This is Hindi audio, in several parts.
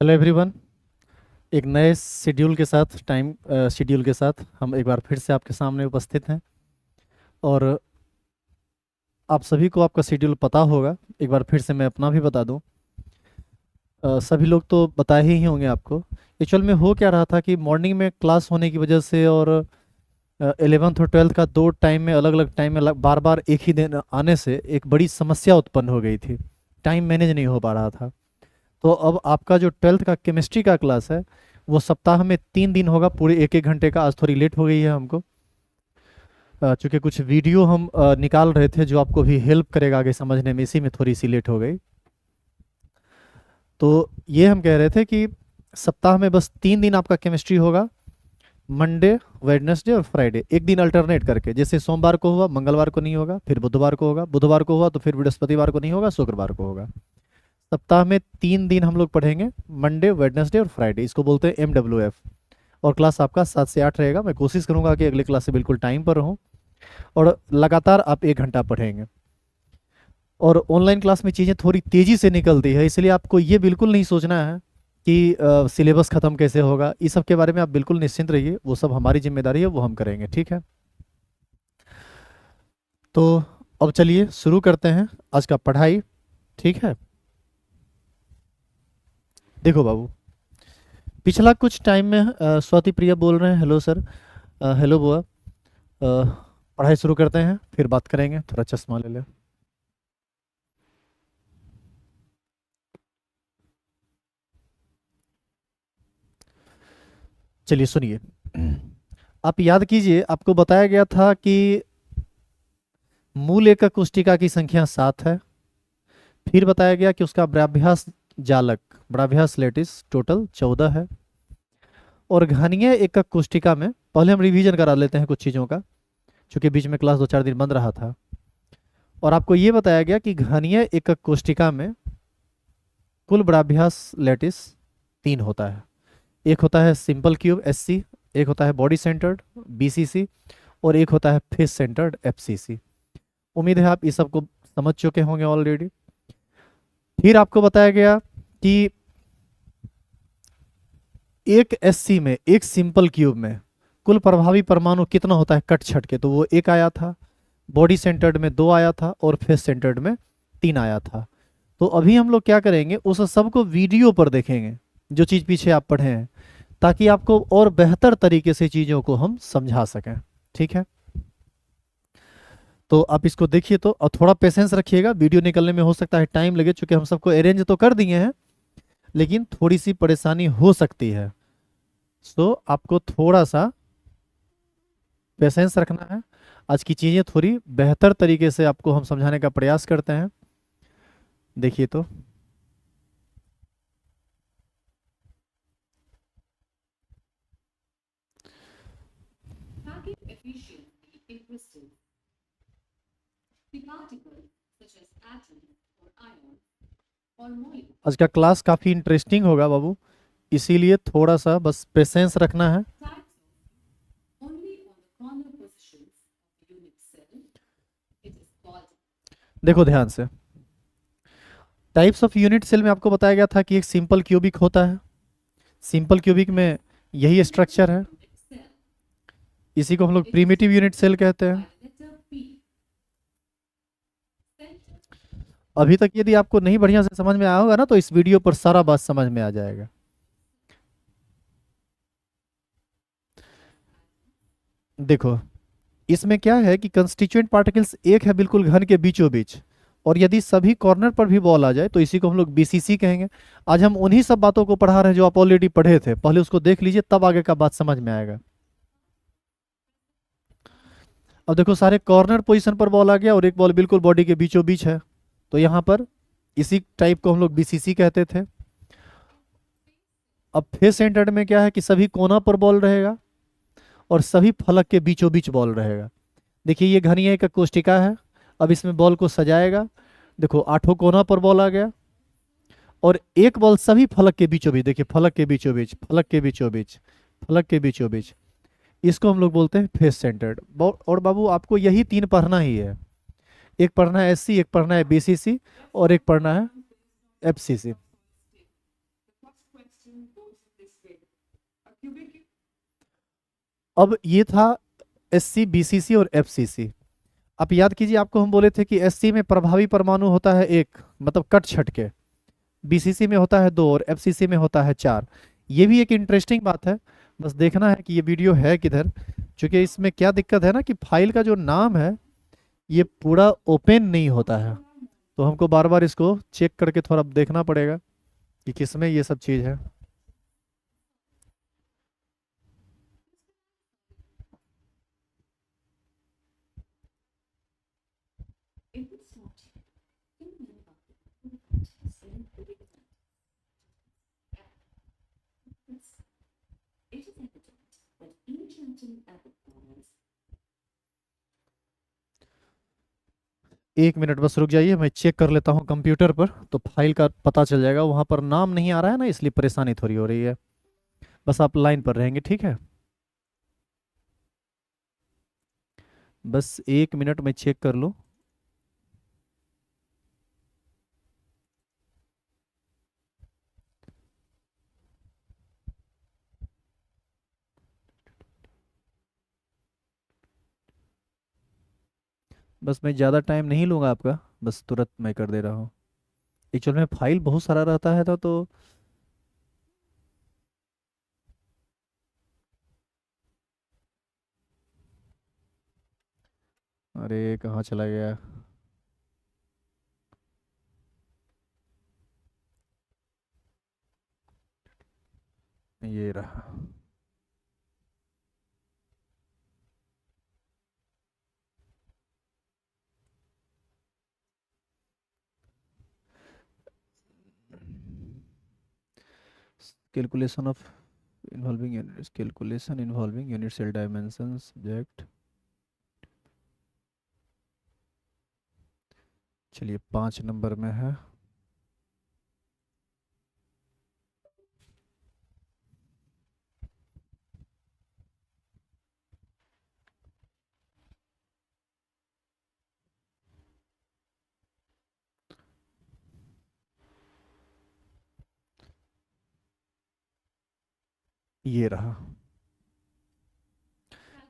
Hello everyone. एक नए शेड्यूल के साथ शेड्यूल के साथ हम एक बार फिर से आपके सामने उपस्थित हैं। और आप सभी को आपका शेड्यूल पता होगा। एक बार फिर से मैं अपना भी बता दूं। सभी लोग तो बताए ही होंगे आपको। एक्चुअल में हो क्या रहा था कि मॉर्निंग में क्लास होने की वजह से और 11th और 12th का दो टाइम में अलग अलग टाइम में बार बार एक ही दिन आने से एक बड़ी समस्या उत्पन्न हो गई थी। टाइम मैनेज नहीं हो पा रहा था। तो अब आपका जो 12th का केमिस्ट्री का क्लास है वो सप्ताह में 3 दिन होगा, पूरे एक एक घंटे का। आज थोड़ी लेट हो गई है हमको, चूंकि कुछ वीडियो हम निकाल रहे थे जो आपको भी हेल्प करेगा आगे समझने में, इसी में थोड़ी सी लेट हो गई। तो ये हम कह रहे थे कि सप्ताह में बस 3 दिन आपका केमिस्ट्री होगा। मंडे, वेडनेसडे और फ्राइडे, एक दिन अल्टरनेट करके। जैसे सोमवार को हुआ मंगलवार को नहीं होगा, फिर बुधवार को होगा, बुधवार को हुआ तो फिर बृहस्पतिवार को नहीं होगा, शुक्रवार को होगा। सप्ताह में 3 दिन हम लोग पढ़ेंगे, मंडे, वेडनेसडे और फ्राइडे। इसको बोलते हैं MWF। और क्लास आपका 7 से 8 रहेगा। मैं कोशिश करूंगा कि अगले क्लास से बिल्कुल टाइम पर रहूं। और लगातार आप 1 घंटा पढ़ेंगे। और ऑनलाइन क्लास में चीज़ें थोड़ी तेज़ी से निकलती है, इसलिए आपको ये बिल्कुल नहीं सोचना है कि सिलेबस ख़त्म कैसे होगा। इस सब के बारे में आप बिल्कुल निश्चिंत रहिए, वो सब हमारी जिम्मेदारी है, वो हम करेंगे, ठीक है। तो अब चलिए शुरू करते हैं आज का पढ़ाई, ठीक है। देखो बाबू, पिछला कुछ टाइम में स्वाति प्रिया बोल रहे हैं, हेलो सर। हेलो बुआ। पढ़ाई शुरू करते हैं, फिर बात करेंगे। थोड़ा चश्मा ले ले। चलिए सुनिए। आप याद कीजिए, आपको बताया गया था कि मूल एकक कोष्टिका की संख्या 7 है। फिर बताया गया कि उसका बराभ्यास जालक, बराभ्यास लेटिस टोटल 14 है। और घनीय एकक कोष्टिका में, पहले हम रिवीजन करा लेते हैं कुछ चीज़ों का, क्योंकि बीच में क्लास 2-4 दिन बंद रहा था। और आपको ये बताया गया कि घनीय एकक कोष्टिका में कुल बराभ्यास लेटिस 3 होता है। एक होता है सिंपल क्यूब SC, एक होता है बॉडी सेंटर्ड BCC, और एक होता है फेस सेंटर्ड FCC। उम्मीद है आप इस सब को समझ चुके होंगे ऑलरेडी। फिर आपको बताया गया कि एक SC में, एक सिंपल क्यूब में कुल प्रभावी परमाणु कितना होता है कट छट के, तो वो 1 आया था। बॉडी सेंटर्ड में 2 आया था और फेस सेंटर्ड में 3 आया था। तो अभी हम लोग क्या करेंगे, उस सब को वीडियो पर देखेंगे, जो चीज़ पीछे आप पढ़े हैं, ताकि आपको और बेहतर तरीके से चीज़ों को हम समझा सकें, ठीक है। तो आप इसको देखिए तो, और थोड़ा पेशेंस रखिएगा। वीडियो निकलने में हो सकता है टाइम लगे, चूंकि हम सबको अरेंज तो कर दिए हैं, लेकिन थोड़ी सी परेशानी हो सकती है। तो आपको थोड़ा सा पेशेंस रखना है। आज की चीज़ें थोड़ी बेहतर तरीके से आपको हम समझाने का प्रयास करते हैं। देखिए तो, आज का क्लास काफ़ी इंटरेस्टिंग होगा बाबू, इसीलिए थोड़ा सा बस पेशेंस रखना है। देखो ध्यान से, टाइप्स ऑफ यूनिट सेल में आपको बताया गया था कि एक सिंपल क्यूबिक होता है। सिंपल क्यूबिक में यही स्ट्रक्चर है, इसी को हम लोग प्रिमिटिव यूनिट सेल कहते हैं। अभी तक यदि आपको नहीं बढ़िया से समझ में आया होगा ना, तो इस वीडियो पर सारा बात समझ में आ जाएगा। देखो, इसमें क्या है कि कंस्टिट्यूएंट पार्टिकल्स एक है बिल्कुल घन के बीचों बीच, और यदि सभी कॉर्नर पर भी बॉल आ जाए तो इसी को हम लोग BCC कहेंगे। आज हम उन्हीं सब बातों को पढ़ा रहे हैं जो आप ऑलरेडी पढ़े थे, पहले उसको देख लीजिए, तब आगे का बात समझ में आएगा। अब देखो, सारे कॉर्नर पोजीशन पर बॉल आ गया और एक बॉल बिल्कुल बॉडी के बीचों बीच है, तो यहाँ पर इसी टाइप को हम लोग BCC कहते थे। अब फेस सेंटर्ड में क्या है कि सभी कोना पर बॉल रहेगा और सभी फलक के बीचों बीच बॉल रहेगा। देखिए, ये घनीय का कोष्टिका है। अब इसमें बॉल को सजाएगा। देखो, 8 कोना पर बॉल आ गया और एक बॉल सभी फलक के बीचों बीच। देखिए, फलक के बीचों बीच, फलक के बीचों बीच, फलक के बीचों बीच। इसको हम लोग बोलते हैं फेस सेंटर्ड। और बाबू, आपको यही 3 पढ़ना ही है। एक पढ़ना है SC, एक पढ़ना है BCC, और एक पढ़ना है FCC। अब ये था एससी, बीसीसी और एफसीसी। आप याद कीजिए, आपको हम बोले थे कि एससी में प्रभावी परमाणु होता है एक, मतलब कट छट के, बीसीसी में होता है दो और एफसीसी में होता है चार। ये भी एक इंटरेस्टिंग बात है, बस देखना है कि ये वीडियो है किधर। क्योंकि इसमें क्या दिक्कत है ना कि फाइल का जो नाम है ये पूरा ओपन नहीं होता है, तो हमको बार बार इसको चेक करके थोड़ा देखना पड़ेगा कि किसमें ये सब चीज़ है। एक मिनट बस रुक जाइए, मैं चेक कर लेता हूँ कंप्यूटर पर, तो फाइल का पता चल जाएगा। वहाँ पर नाम नहीं आ रहा है ना, इसलिए परेशानी थोड़ी हो रही है। बस आप लाइन पर रहेंगे, ठीक है? बस एक मिनट में चेक कर लूँ। बस मैं ज़्यादा टाइम नहीं लूँगा आपका, बस तुरंत मैं कर दे रहा हूँ। एक्चुअल में फाइल बहुत सारा रहता है तो अरे कहाँ चला गया? ये रहा। Calculation of involving units, calculation involving unit cell dimension subject. चलिए 5 नंबर में है। ये रहा,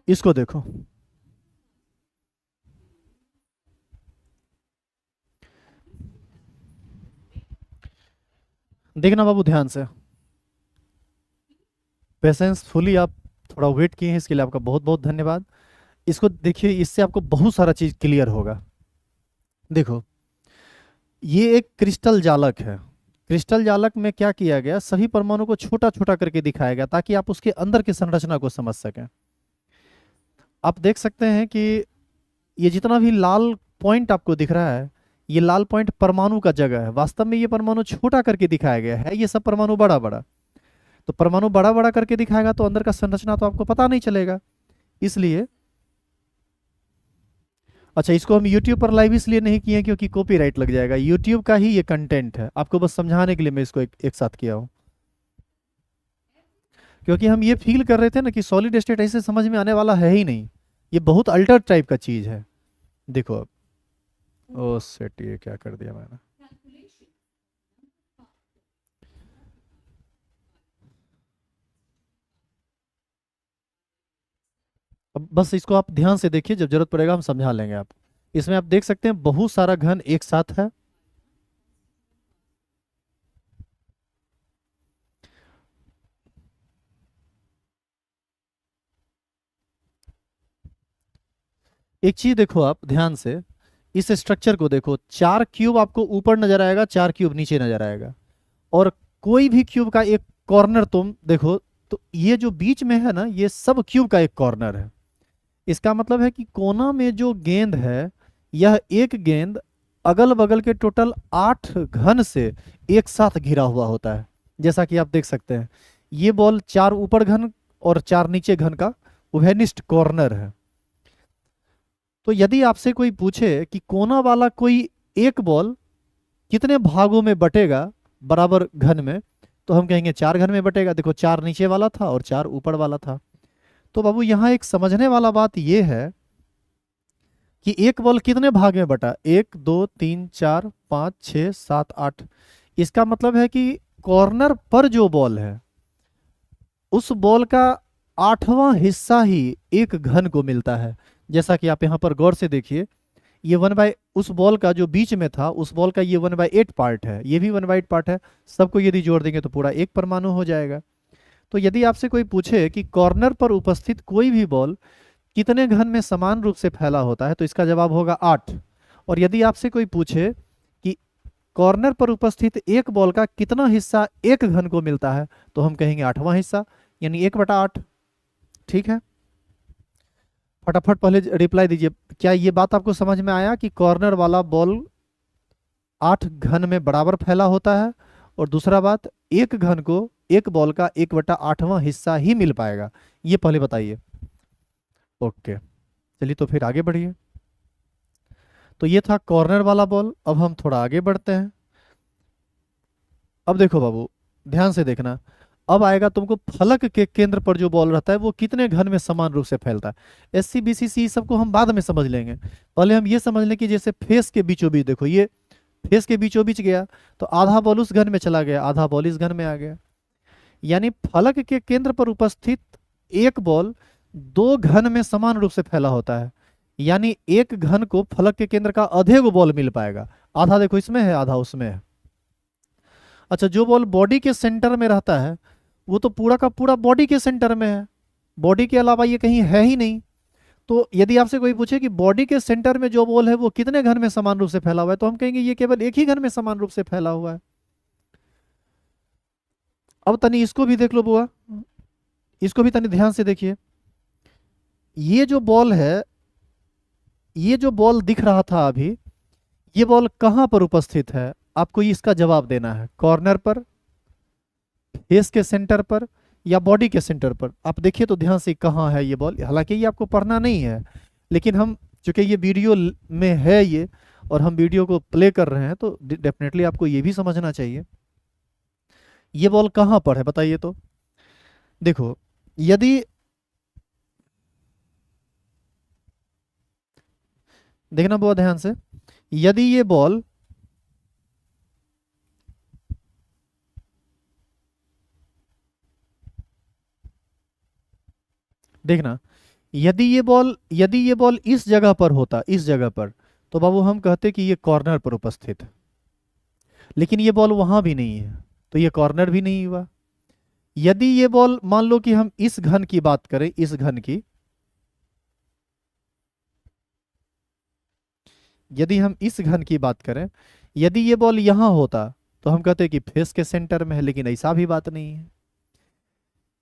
इसको देखो। देखना बाबू ध्यान से, पेशेंसफुली आप थोड़ा वेट किए हैं, इसके लिए आपका बहुत बहुत धन्यवाद। इसको देखिए, इससे आपको बहुत सारा चीज़ क्लियर होगा। देखो, ये एक क्रिस्टल जालक है। क्रिस्टल जालक में क्या किया गया, सभी परमाणु को छोटा छोटा करके दिखाया गया ताकि आप उसके अंदर की संरचना को समझ सकें। आप देख सकते हैं कि ये जितना भी लाल पॉइंट आपको दिख रहा है, ये लाल पॉइंट परमाणु का जगह है। वास्तव में ये परमाणु छोटा करके दिखाया गया है, ये सब परमाणु बड़ा बड़ा। तो परमाणु बड़ा बड़ा करके दिखाएगा तो अंदर का संरचना तो आपको पता नहीं चलेगा, इसलिए। अच्छा, इसको हम YouTube पर लाइव इसलिए नहीं किए क्योंकि कॉपीराइट लग जाएगा। YouTube का ही ये कंटेंट है, आपको बस समझाने के लिए मैं इसको एक साथ किया हूँ। क्योंकि हम ये फील कर रहे थे ना कि सॉलिड स्टेट ऐसे समझ में आने वाला है ही नहीं, ये बहुत अल्टर टाइप का चीज है। देखो अब, ओ सेट, ये क्या कर दिया मैंने? अब बस इसको आप ध्यान से देखिए, जब जरूरत पड़ेगा हम समझा लेंगे आप। इसमें आप देख सकते हैं बहुत सारा घन एक साथ है। एक चीज देखो आप ध्यान से, इस स्ट्रक्चर को देखो, 4 क्यूब आपको ऊपर नजर आएगा, 4 क्यूब नीचे नजर आएगा। और कोई भी क्यूब का एक कॉर्नर तुम देखो, तो ये जो बीच में है ना, ये सब क्यूब का एक कॉर्नर है। इसका मतलब है कि कोना में जो गेंद है, यह एक गेंद अगल बगल के टोटल 8 घन से एक साथ घिरा हुआ होता है। जैसा कि आप देख सकते हैं, ये बॉल 4 ऊपर घन और 4 नीचे घन का उभयनिष्ठ कॉर्नर है। तो यदि आपसे कोई पूछे कि कोना वाला कोई एक बॉल कितने भागों में बटेगा बराबर घन में, तो हम कहेंगे 4 घन में बटेगा। देखो, 4 नीचे वाला था और 4 ऊपर वाला था। तो बाबू यहाँ एक समझने वाला बात यह है कि एक बॉल कितने भाग में बटा, 1 2 3 4 5 6 7 8। इसका मतलब है कि कॉर्नर पर जो बॉल है, उस बॉल का 8वां हिस्सा ही एक घन को मिलता है। जैसा कि आप यहाँ पर गौर से देखिए, ये 1/, उस बॉल का जो बीच में था उस बॉल का ये 1/8 पार्ट है, ये भी 1/8 पार्ट है। सबको यदि जोड़ देंगे तो पूरा एक परमाणु हो जाएगा। तो यदि आपसे कोई पूछे कि कॉर्नर पर उपस्थित कोई भी बॉल कितने घन में समान रूप से फैला होता है, तो इसका जवाब होगा 8। और यदि आपसे कोई पूछे कि कॉर्नर पर उपस्थित एक बॉल का कितना हिस्सा एक घन को मिलता है, तो हम कहेंगे 8वां हिस्सा, यानी 1/8। ठीक है, फटाफट पहले रिप्लाई दीजिए। क्या ये बात आपको समझ में आया कि कॉर्नर वाला बॉल 8 घन में बराबर फैला होता है, और दूसरा बात, एक घन को एक बॉल का 1/8वां हिस्सा ही मिल पाएगा, ये पहले बताइए। ओके, चलिए तो फिर आगे बढ़िए। तो ये था कॉर्नर वाला बॉल। अब हम थोड़ा आगे बढ़ते हैं। अब देखो बाबू, ध्यान से देखना, अब आएगा तुमको फलक के केंद्र पर जो बॉल रहता है वो कितने घन में समान रूप से फैलता है। SC BC सी सबको हम बाद में समझ लेंगे, पहले हम ये समझ लें कि जैसे फेस के बीचों बीच देखो, ये फेस के बीचों बीच गया तो आधा बॉल उस घन में चला गया, आधा बॉल इस घन में आ गया। यानी फलक के केंद्र पर उपस्थित एक बॉल 2 घन में समान रूप से फैला होता है। यानी एक घन को फलक के केंद्र का आधे को बॉल मिल पाएगा, आधा देखो इसमें है, आधा उसमें है। अच्छा, जो बॉल बॉडी के सेंटर में रहता है वो तो पूरा का पूरा बॉडी के सेंटर में है, बॉडी के अलावा ये कहीं है ही नहीं। तो यदि आपसे कोई पूछे कि बॉडी के सेंटर में जो बॉल है वो कितने घन में समान रूप से फैला हुआ है, तो हम कहेंगे ये केवल एक ही घन में समान रूप से फैला हुआ है। अब तनी इसको भी देख लो बुआ, इसको भी तनी ध्यान से देखिए। ये जो बॉल है, ये जो बॉल दिख रहा था अभी, ये बॉल कहां पर उपस्थित है, आपको इसका जवाब देना है। कॉर्नर पर, फेस के सेंटर पर, या बॉडी के सेंटर पर। आप देखिए तो ध्यान से कहाँ है ये बॉल। हालांकि ये आपको पढ़ना नहीं है, लेकिन हम चूंकि ये वीडियो में है ये, और हम वीडियो को प्ले कर रहे हैं, तो डेफिनेटली आपको ये भी समझना चाहिए ये बॉल कहाँ पर है, बताइए तो। देखो, यदि देखना बहुत ध्यान से, यदि ये बॉल देखना, यदि ये बॉल इस जगह पर होता, इस जगह पर, तो बाबू हम कहते कि ये कॉर्नर पर उपस्थित है। लेकिन ये बॉल वहां भी नहीं है, तो ये कॉर्नर भी नहीं हुआ। यदि ये बॉल, मान लो कि हम इस घन की बात करें, इस घन की, यदि हम इस घन की बात करें, यदि ये बॉल यहां होता तो हम कहते कि फेस के सेंटर में है, लेकिन ऐसा भी बात नहीं है।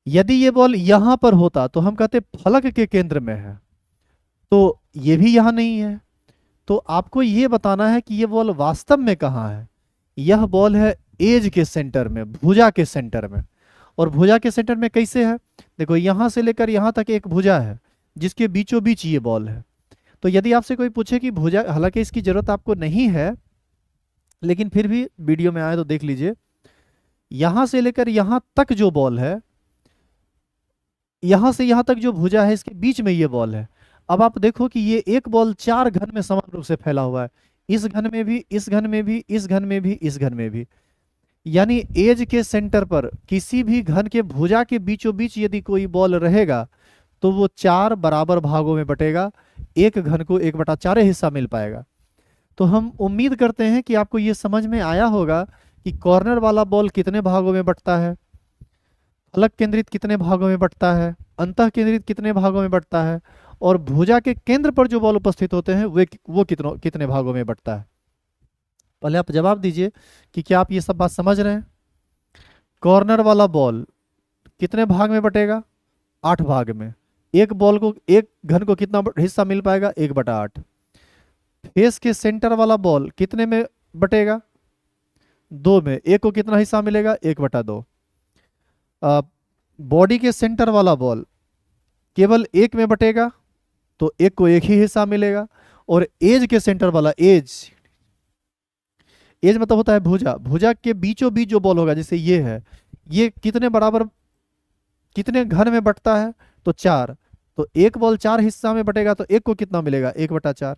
यदि ये बॉल यहां पर होता तो हम कहते फलक के केंद्र में है, तो ये भी यहां नहीं है। तो आपको ये बताना है कि ये बॉल वास्तव में कहाँ है। यह बॉल है एज के सेंटर में, भुजा के सेंटर में। और भुजा के सेंटर में कैसे है, देखो यहां से लेकर यहां तक एक भुजा है जिसके बीचों बीच ये बॉल है। तो यदि आपसे कोई पूछे कि भुजा, हालांकि इसकी जरूरत आपको नहीं है, लेकिन फिर भी वीडियो में आए तो देख लीजिए, यहां से लेकर यहां तक जो बॉल है, यहां से यहां तक जो भुजा है, इसके बीच में ये बॉल है। अब आप देखो कि ये एक बॉल 4 घन में समान रूप से फैला हुआ है, इस घन में भी, इस घन में भी, इस घन में भी, इस घन में भी। यानी एज के सेंटर पर किसी भी घन के भुजा के बीचों बीच यदि कोई बॉल रहेगा तो वो 4 बराबर भागों में बटेगा, एक घन को 1/4 हिस्सा मिल पाएगा। तो हम उम्मीद करते हैं कि आपको ये समझ में आया होगा कि कॉर्नर वाला बॉल कितने भागों में बटता है, फलक केंद्रित कितने भागों में बटता है, अंतः केंद्रित कितने भागों में बटता है, और भुजा के केंद्र पर जो बॉल उपस्थित होते हैं वे वो कितने भागों में बटता है। पहले आप जवाब दीजिए कि क्या आप ये सब बात समझ रहे हैं। कॉर्नर वाला बॉल कितने भाग में बटेगा, 8 भाग में। एक बॉल को, एक घन को कितना हिस्सा मिल पाएगा, 1/8। फेस के सेंटर वाला बॉल कितने में बटेगा, 2 में। एक को कितना हिस्सा मिलेगा, 1/2। बॉडी के सेंटर वाला बॉल केवल एक में बटेगा, तो एक को एक ही हिस्सा मिलेगा। और एज के सेंटर वाला, एज एज मतलब होता है भुजा, भुजा के बीचों बीच जो बॉल होगा, जैसे ये है, ये कितने बराबर, कितने घन में बटता है, तो 4। तो एक बॉल 4 हिस्सा में बटेगा, तो एक को कितना मिलेगा, 1/4।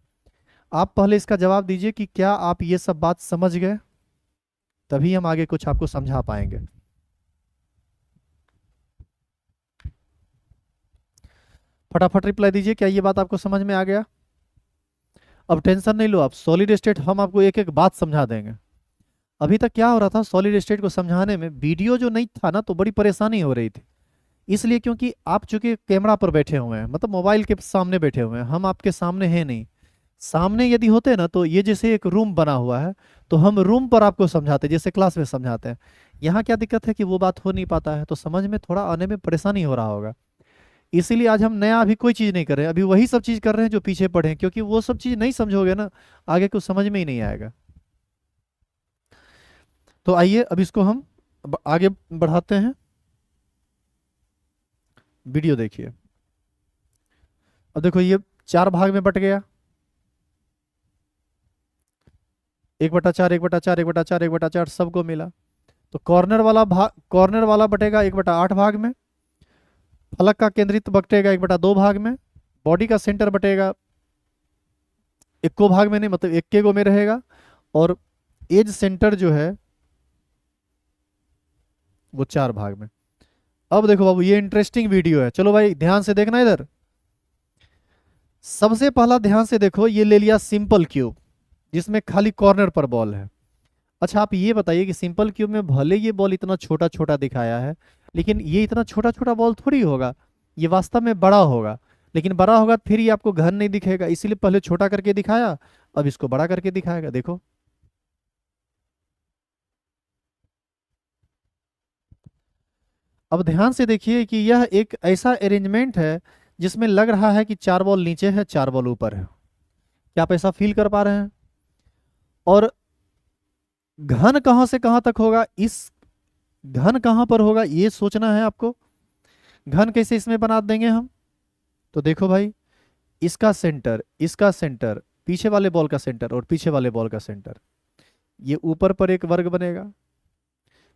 आप पहले इसका जवाब दीजिए कि क्या आप ये सब बात समझ गए, तभी हम आगे कुछ आपको समझा पाएंगे। फटाफट रिप्लाई दीजिए, क्या ये बात आपको समझ में आ गया? अब टेंशन नहीं लो आप, सॉलिड स्टेट हम आपको एक एक बात समझा देंगे। अभी तक क्या हो रहा था, सॉलिड स्टेट को समझाने में वीडियो जो नहीं था ना, तो बड़ी परेशानी हो रही थी। इसलिए क्योंकि आप चूंकि कैमरा पर बैठे हुए हैं, मतलब मोबाइल के सामने बैठे हुए हैं, हम आपके सामने हैं नहीं। सामने यदि होते ना, तो ये जैसे एक रूम बना हुआ है, तो हम रूम पर आपको समझाते जैसे क्लास में समझाते हैं। यहाँ क्या दिक्कत है कि वो बात हो नहीं पाता है, तो समझ में थोड़ा आने में परेशानी हो रहा होगा। इसीलिए आज हम नया अभी कोई चीज़ नहीं कर रहे हैं, अभी वही सब चीज़ कर रहे हैं जो पीछे पढ़े हैं, क्योंकि वो सब चीज़ नहीं समझोगे ना, आगे कुछ समझ में ही नहीं आएगा। तो आइए अब इसको हम आगे बढ़ाते हैं। वीडियो देखिए। अब देखो ये 4 भाग में बट गया, 1/4, 1/4, 1/4, 1/4 सबको मिला। तो कॉर्नर वाला बटेगा 1/8 भाग में। फलक का केंद्रित बटेगा 1/2 भाग में। बॉडी का सेंटर बटेगा इक्को भाग में नहीं, मतलब इक्के गो में रहेगा। और एज सेंटर जो है वो 4 भाग में। अब देखो बाबू, ये इंटरेस्टिंग वीडियो है, चलो भाई ध्यान से देखना इधर। सबसे पहला ध्यान से देखो, ये ले लिया सिंपल क्यूब जिसमें खाली कॉर्नर पर बॉल है। अच्छा आप ये बताइए कि सिंपल क्यूब में भले ये बॉल इतना छोटा छोटा दिखाया है, लेकिन ये इतना छोटा छोटा बॉल थोड़ी होगा, ये वास्तव में बड़ा होगा। लेकिन बड़ा होगा तो फिर ये आपको घन नहीं दिखेगा, इसीलिए पहले छोटा करके दिखाया, अब इसको बड़ा करके दिखाएगा। देखो अब ध्यान से देखिए कि यह एक ऐसा अरेंजमेंट है जिसमें लग रहा है कि 4 बॉल नीचे है, 4 बॉल ऊपर है। क्या आप ऐसा फील कर पा रहे हैं? और घन कहां से कहां तक होगा, इस घन कहां पर होगा ये सोचना है आपको। घन कैसे इसमें बना देंगे हम? तो देखो भाई, इसका सेंटर, पीछे वाले बॉल का सेंटर और पीछे वाले बॉल का सेंटर, ये ऊपर पर एक वर्ग बनेगा,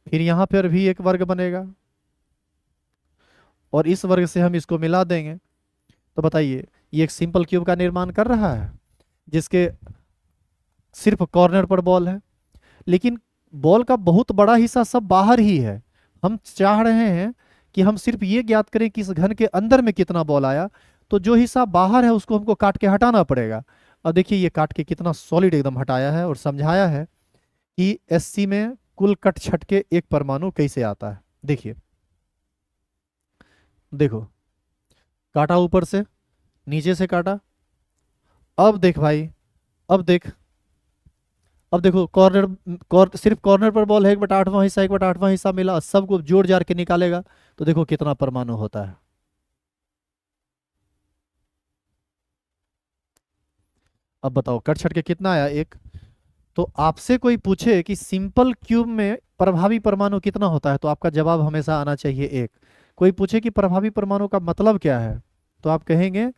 फिर यहां पर भी एक वर्ग बनेगा, और इस वर्ग से हम इसको मिला देंगे। तो बताइए, ये एक सिंपल क्यूब का निर्माण कर रहा है जिसके सिर्फ कॉर्नर पर बॉल है, लेकिन बॉल का बहुत बड़ा हिस्सा सब बाहर ही है। हम चाह रहे हैं कि हम सिर्फ ये ज्ञात करें कि इस घन के अंदर में कितना बॉल आया, तो जो हिस्सा बाहर है उसको हमको काट के हटाना पड़ेगा। अब देखिए ये काट के कितना सॉलिड एकदम हटाया है और समझाया है कि एससी में कुल कट छट के एक परमाणु कैसे आता है। देखिए, देखो काटा ऊपर से, नीचे से काटा। अब देख भाई, अब देख, अब देखो सिर्फ कॉर्नर पर बॉल है, 1/8वां हिस्सा, 1/8वां हिस्सा मिला, सबको जोड़ जाड़ के निकालेगा तो देखो कितना परमाणु होता है। अब बताओ कट छट के कितना आया, एक। तो आपसे कोई पूछे कि सिंपल क्यूब में प्रभावी परमाणु कितना होता है, तो आपका जवाब हमेशा आना चाहिए एक। कोई पूछे कि प्रभावी परमाणु का मतलब क्या है, तो आप कहेंगे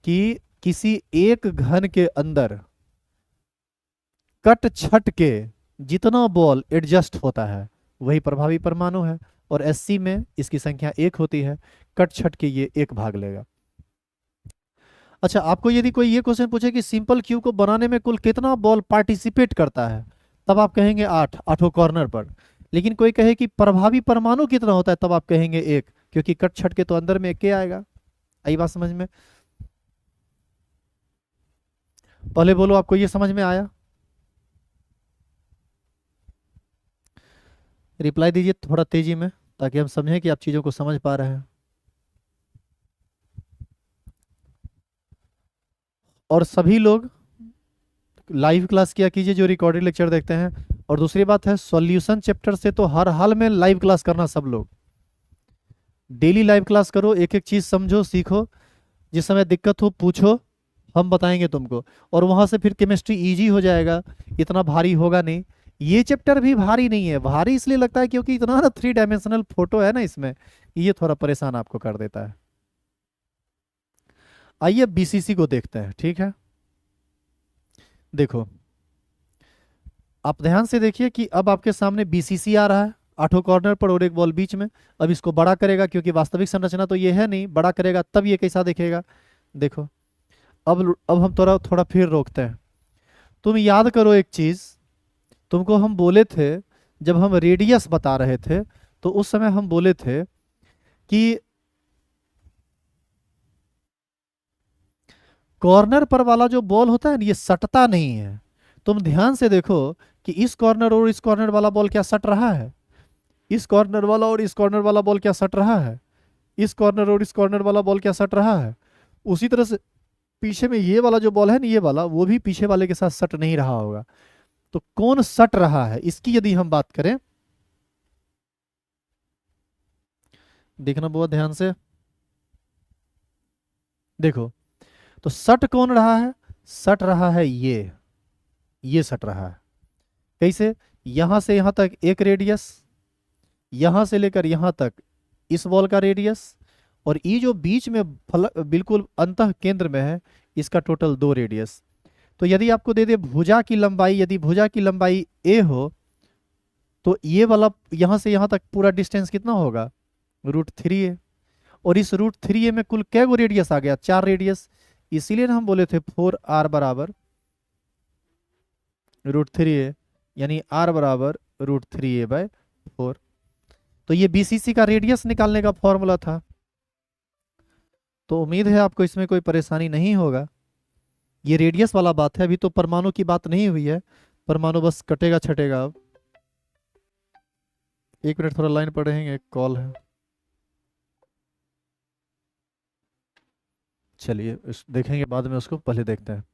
कि किसी एक घन के अंदर कट छट के जितना बॉल एडजस्ट होता है वही प्रभावी परमाणु है। और एससी में इसकी संख्या 1 होती है, कट छट के ये 1 भाग लेगा। अच्छा आपको यदि कोई ये क्वेश्चन पूछे कि सिंपल क्यूब को बनाने में कुल कितना बॉल पार्टिसिपेट करता है, तब आप कहेंगे 8, 8 कॉर्नर पर। लेकिन कोई कहे कि प्रभावी परमाणु कितना होता है, तब आप कहेंगे 1, क्योंकि कट छट के तो अंदर में 1 आएगा। आई बात समझ में? पहले बोलो आपको ये समझ में आया? रिप्लाई दीजिए थोड़ा तेजी में, ताकि हम समझें कि आप चीज़ों को समझ पा रहे हैं। और सभी लोग लाइव क्लास किया कीजिए जो रिकॉर्डेड लेक्चर देखते हैं। और दूसरी बात है, सॉल्यूशन चैप्टर से तो हर हाल में लाइव क्लास करना, सब लोग डेली लाइव क्लास करो, एक एक चीज़ समझो सीखो, जिस समय दिक्कत हो पूछो, हम बताएंगे तुमको। और वहां से फिर केमिस्ट्री इजी हो जाएगा, इतना भारी होगा नहीं। ये चैप्टर भी भारी नहीं है, भारी इसलिए लगता है क्योंकि इतना ना 3 डायमेंशनल फोटो है ना इसमें, ये थोड़ा परेशान आपको कर देता है। आइए बीसीसी को देखते हैं, ठीक है। देखो आप ध्यान से देखिए कि अब आपके सामने बीसीसी आ रहा है, 8 कॉर्नर पर और एक बॉल बीच में। अब इसको बड़ा करेगा, क्योंकि वास्तविक संरचना तो ये है नहीं, बड़ा करेगा तब ये कैसा दिखेगा। देखो अब हम थोड़ा थोड़ा फिर रोकते हैं। तुम याद करो एक चीज, तुमको हम बोले थे जब हम रेडियस बता रहे थे, तो उस समय हम बोले थे कि कॉर्नर पर वाला जो बॉल होता है ना, ये सटता नहीं है। तुम ध्यान से देखो कि इस कॉर्नर और इस कॉर्नर वाला बॉल क्या सट रहा है, इस कॉर्नर वाला और इस कॉर्नर वाला बॉल क्या सट रहा है, इस कॉर्नर और इस कॉर्नर वाला बॉल क्या सट रहा है। उसी तरह से पीछे में ये वाला जो बॉल है ना, ये वाला, वो भी पीछे वाले के साथ सट नहीं रहा होगा। तो कौन सट रहा है इसकी यदि हम बात करें, देखना बहुत ध्यान से, देखो, तो सट कौन रहा है, सट रहा है ये सट रहा है। कैसे, यहां से यहां तक एक रेडियस, यहां से लेकर यहां तक इस बॉल का रेडियस, और ये जो बीच में बिल्कुल अंतः केंद्र में है, इसका टोटल 2 रेडियस। तो यदि आपको दे दे भुजा की लंबाई, यदि भुजा की लंबाई a हो, तो ये वाला यहां से यहां तक पूरा डिस्टेंस कितना होगा, √3a। और इस √3a में कुल कै गो रेडियस आ गया, 4 रेडियस। इसीलिए ना हम बोले थे 4r बराबर √3a, यानी r बराबर √3a/4। तो ये बीसीसी का रेडियस निकालने का फॉर्मूला था। तो उम्मीद है आपको इसमें कोई परेशानी नहीं होगा। ये रेडियस वाला बात है, अभी तो परमाणु की बात नहीं हुई है, परमाणु बस कटेगा छटेगा। अब 1 मिनट थोड़ा लाइन पर रहेंगे, एक कॉल है। चलिए देखेंगे बाद में उसको, पहले देखते हैं।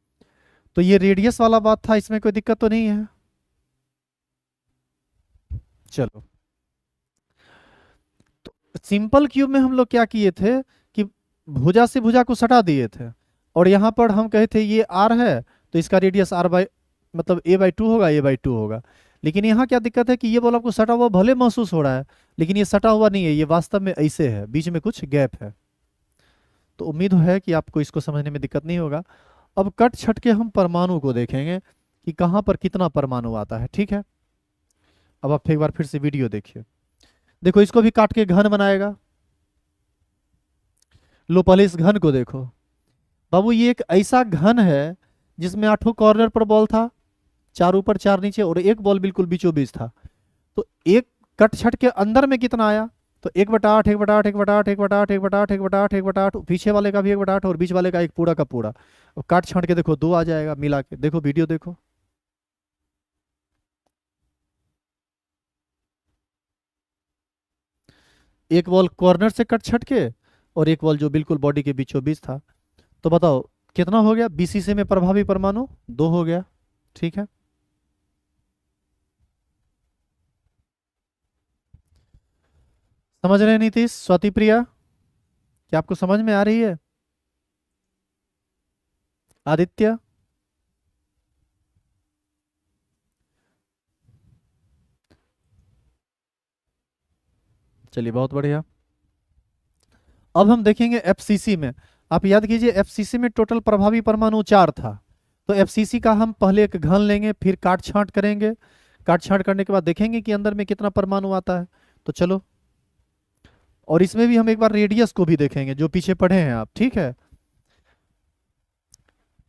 तो ये रेडियस वाला बात था, इसमें कोई दिक्कत तो नहीं है। चलो, तो सिंपल क्यूब में हम लोग क्या किए थे कि भुजा से भुजा को सटा दिए थे, और यहाँ पर हम कहे थे ये आर है, तो इसका रेडियस आर बाई मतलब a/2 होगा, a/2 होगा। लेकिन यहाँ क्या दिक्कत है कि ये बॉल आपको सटा हुआ भले महसूस हो रहा है, लेकिन ये सटा हुआ नहीं है, ये वास्तव में ऐसे है, बीच में कुछ गैप है। तो उम्मीद है कि आपको इसको समझने में दिक्कत नहीं होगा। अब कट छट के हम परमाणु को देखेंगे कि कहाँ पर कितना परमाणु आता है, ठीक है। अब आप एक बार फिर से वीडियो देखिए। देखो, इसको भी काट के घन बनाएगा। लो पहले इस घन को देखो बाबू, ये एक ऐसा घन है जिसमें 8 कॉर्नर पर बॉल था, 4 ऊपर 4 नीचे, और एक बॉल बिल्कुल बीचों बीच था। तो एक कट छट के अंदर में कितना आया, तो 1/8 1/8 1/8 1/8 1/8 1/8 1/8, पीछे वाले का भी 1/8 और बीच वाले का एक पूरा का पूरा। और काट छाट के देखो 2 आ जाएगा मिला के, देखो वीडियो देखो। एक बॉल कॉर्नर से कट छट के, और एक बॉल जो बिल्कुल बॉडी के बीचों बीच था। तो बताओ कितना हो गया, बीसीसी में प्रभावी परमाणु 2 हो गया, ठीक है। समझ रहे हैं नीतीश, स्वाति प्रिया, क्या आपको समझ में आ रही है? आदित्य, चलिए बहुत बढ़िया। अब हम देखेंगे एफसीसी में। आप याद कीजिए एफसीसी में टोटल प्रभावी परमाणु 4 था। तो एफसीसी का हम पहले एक घन लेंगे, फिर काट छांट करेंगे, काट छांट करने के बाद देखेंगे कि अंदर में कितना परमाणु आता है। तो चलो, और इसमें भी हम एक बार रेडियस को भी देखेंगे जो पीछे पढ़े हैं आप, ठीक है।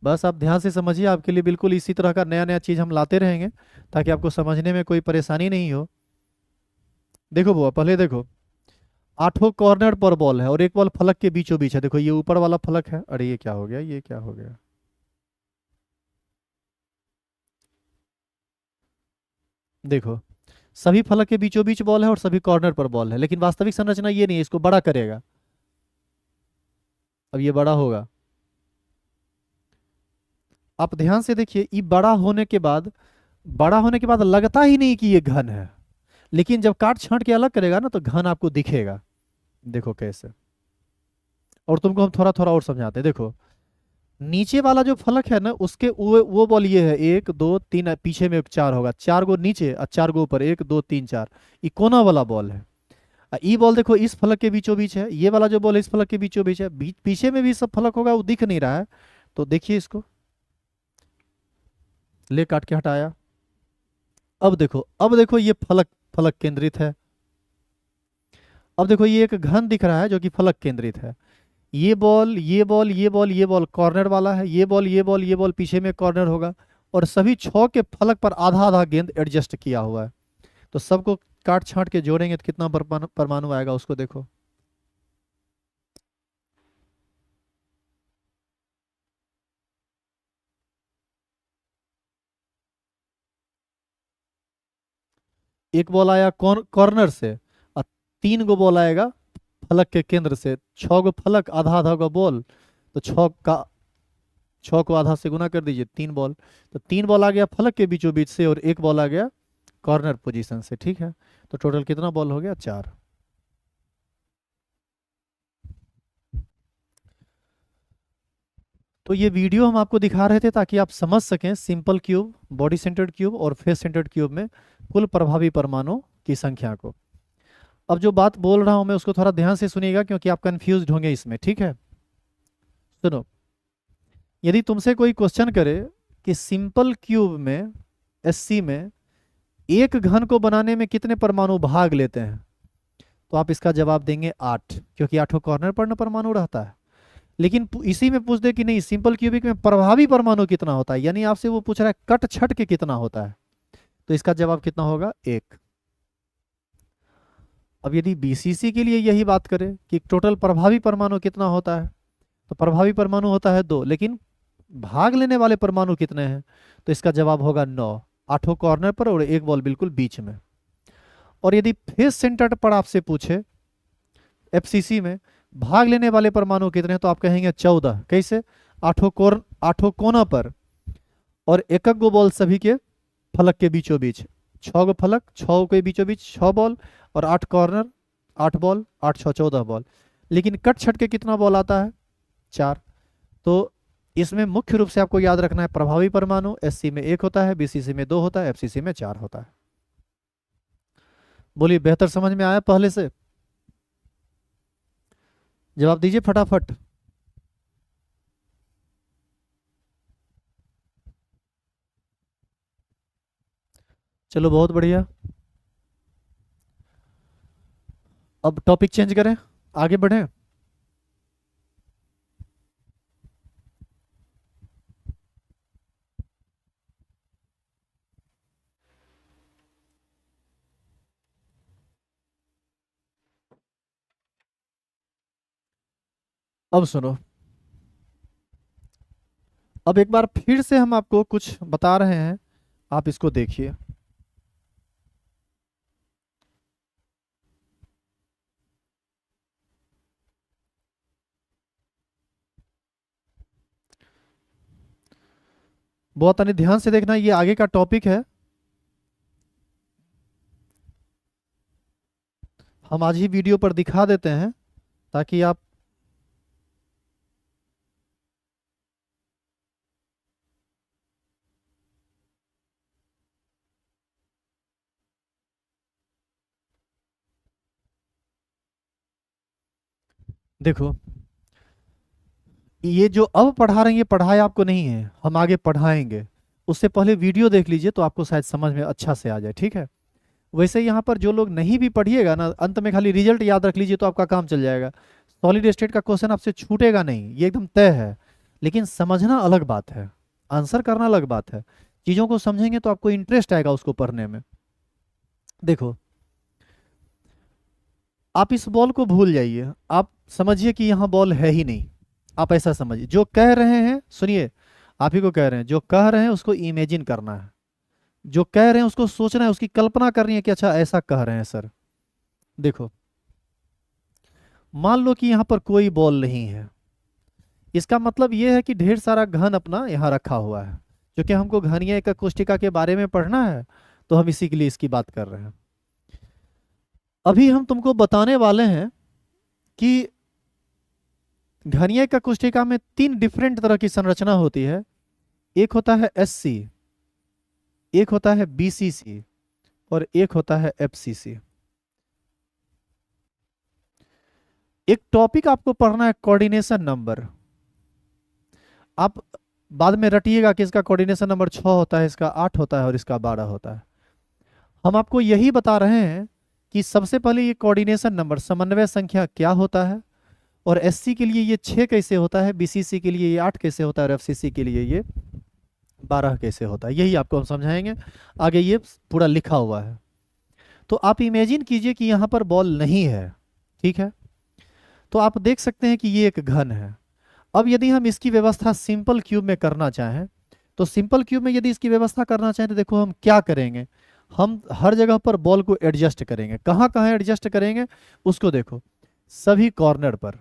बस आप ध्यान से समझिए, आपके लिए बिल्कुल इसी तरह का नया नया चीज हम लाते रहेंगे ताकि आपको समझने में कोई परेशानी नहीं हो। देखो बुआ, पहले देखो, 8 कॉर्नर पर बॉल है और एक बॉल फलक के बीचों बीच है। देखो ये ऊपर वाला फलक है, अरे ये क्या हो गया, ये क्या हो गया। देखो, सभी फलक के बीचों बीच बॉल है और सभी कॉर्नर पर बॉल है, लेकिन वास्तविक संरचना ये नहीं है, इसको बड़ा करेगा। अब ये बड़ा होगा, आप ध्यान से देखिए, ये बड़ा होने के बाद लगता ही नहीं कि ये घन है, लेकिन जब काट छांट के अलग करेगा ना तो घन आपको दिखेगा। देखो कैसे, और तुमको हम थोड़ा थोड़ा और समझाते हैं। देखो, नीचे वाला जो फलक है ना, उसके वो बॉल ये है, 1 2 3, पीछे में 4 होगा, 4 गो नीचे और 4 गो ऊपर, 1 2 3 4, ये कोना वाला बॉल है। ये बॉल देखो इस फलक के बीचों बीच है, ये वाला जो बॉल है इस फलक के बीचों बीच है, पीछे में भी सब फलक होगा, वो दिख नहीं रहा है। तो देखिए इसको, ले काट के हटाया। अब देखो ये फलक फलक केंद्रित है। अब देखो ये एक घन दिख रहा है जो कि फलक केंद्रित है। ये बॉल ये बॉल ये बॉल ये बॉल कॉर्नर वाला है, ये बॉल ये बॉल ये बॉल पीछे में कॉर्नर होगा, और सभी 6 के फलक पर आधा आधा गेंद एडजस्ट किया हुआ है। तो सबको काट छांट के जोड़ेंगे तो कितना परमाणु आएगा उसको देखो। एक बॉल आया कॉर्नर से, और 3 गो बॉल आएगा फलक के केंद्र से। 6 गो फलक, आधा आधा गो बॉल, तो 6 को आधा से गुना कर दीजिए, 3 बॉल। तो 3 बॉल आ गया फलक के बीचों बीच से, और 1 बॉल आ गया कॉर्नर पोजीशन से, ठीक है। तो टोटल कितना बॉल हो गया? 4। तो ये वीडियो हम आपको दिखा रहे थे ताकि आप समझ सकें simple cube, body centred cube और फेस सेंटर्ड क्यूब में कुल प्रभावी परमाणु की संख्या को। अब जो बात बोल रहा हूं मैं उसको थोड़ा ध्यान से सुनिएगा, क्योंकि आप कंफ्यूज होंगे इसमें, ठीक है। सुनो, यदि तुमसे कोई क्वेश्चन करे कि सिंपल क्यूब में, एससी में, एक घन को बनाने में कितने परमाणु भाग लेते हैं, तो आप इसका जवाब देंगे 8, क्योंकि 8 कॉर्नर पर न परमाणु रहता है। लेकिन इसी में पूछ दे कि नहीं सिंपल क्यूबिक में प्रभावी परमाणु कितना होता है, यानी आपसे वो पूछ रहा है कट छट के कितना होता है, तो इसका जवाब कितना होगा? 1। अब यदि बीसीसी के लिए यही बात करें कि टोटल प्रभावी परमाणु कितना होता है, तो प्रभावी परमाणु होता है 2, लेकिन भाग लेने वाले परमाणु कितने हैं, तो इसका जवाब होगा 9। 8 कॉर्नर पर और 1 बॉल बिल्कुल बीच में। और यदि फेस सेंटर पर आपसे पूछे एफसीसी में भाग लेने वाले परमाणु कितने हैं, तो आप कहेंगे 14। कैसे? 8 कोना पर, और एक गो बॉल सभी के फलक के बीचों बीच। 6 गो फलक, 6 के बीचों बीच 6 बॉल, और 8 कॉर्नर, 8 बॉल, 8 6 14 बॉल। लेकिन कट छट के कितना बॉल आता है? 4। तो इसमें मुख्य रूप से आपको याद रखना है प्रभावी परमाणु एससी में 1 होता है, बीसीसी में 2 होता है, एफसीसी में 4 होता है। बोलिए, बेहतर समझ में आया पहले से? जवाब दीजिए फटाफट। चलो बहुत बढ़िया। अब टॉपिक चेंज करें, आगे बढ़ें। अब सुनो, अब एक बार फिर से हम आपको कुछ बता रहे हैं, आप इसको देखिए। बहुत ध्यान से देखना, ये आगे का टॉपिक है। हम आज ही वीडियो पर दिखा देते हैं ताकि आप देखो। ये जो अब पढ़ा रहे हैं ये पढ़ाए आपको नहीं है, हम आगे पढ़ाएंगे। उससे पहले वीडियो देख लीजिए तो आपको शायद समझ में अच्छा से आ जाए, ठीक है। वैसे यहाँ पर जो लोग नहीं भी पढ़िएगा ना, अंत में खाली रिजल्ट याद रख लीजिए तो आपका काम चल जाएगा। सॉलिड स्टेट का क्वेश्चन आपसे छूटेगा नहीं, ये एकदम तय है। लेकिन समझना अलग बात है, आंसर करना अलग बात है। चीज़ों को समझेंगे तो आपको इंटरेस्ट आएगा उसको पढ़ने में। देखो, आप इस बॉल को भूल जाइए, आप समझिए कि यहाँ बॉल है ही नहीं। आप ऐसा समझिए, जो कह रहे हैं सुनिए, आप ही को कह रहे हैं, जो कह रहे हैं उसको इमेजिन करना है। जो कह रहे हैं उसको सोचना है, उसकी कल्पना करनी है कि अच्छा ऐसा कह रहे हैं सर। देखो, मान लो कि यहाँ पर कोई बॉल नहीं है, इसका मतलब ये है कि ढेर सारा घन अपना यहाँ रखा हुआ है। क्योंकि हमको घनीय एकक कोष्टिका के बारे में पढ़ना है, तो हम इसी के लिए इसकी बात कर रहे हैं। अभी हम तुमको बताने वाले हैं कि घनीय एकक कोष्टिका में 3 डिफरेंट तरह की संरचना होती है। एक होता है एससी, एक होता है बीसीसी, और एक होता है एफसीसी। एक टॉपिक आपको पढ़ना है कोऑर्डिनेशन नंबर। आप बाद में रटिएगा कि इसका कोऑर्डिनेशन नंबर 6 होता है, इसका 8 होता है और इसका 12 होता है। हम आपको यही बता रहे हैं कि सबसे पहले ये कोऑर्डिनेशन नंबर समन्वय संख्या क्या होता है, और एससी के लिए ये 6 कैसे होता है, बीसीसी के लिए ये 8 कैसे होता है, और एफसीसी के लिए ये 12 कैसे होता है। यही आपको हम समझाएंगे, आगे ये पूरा लिखा हुआ है। तो आप इमेजिन कीजिए कि यहाँ पर बॉल नहीं है, ठीक है। तो आप देख सकते हैं कि ये एक घन है। अब यदि हम इसकी व्यवस्था सिंपल क्यूब में करना चाहें, तो सिंपल क्यूब में यदि इसकी व्यवस्था करना चाहें तो देखो हम क्या करेंगे। हम हर जगह पर बॉल को एडजस्ट करेंगे। कहाँ कहाँ एडजस्ट करेंगे उसको देखो, सभी कॉर्नर पर।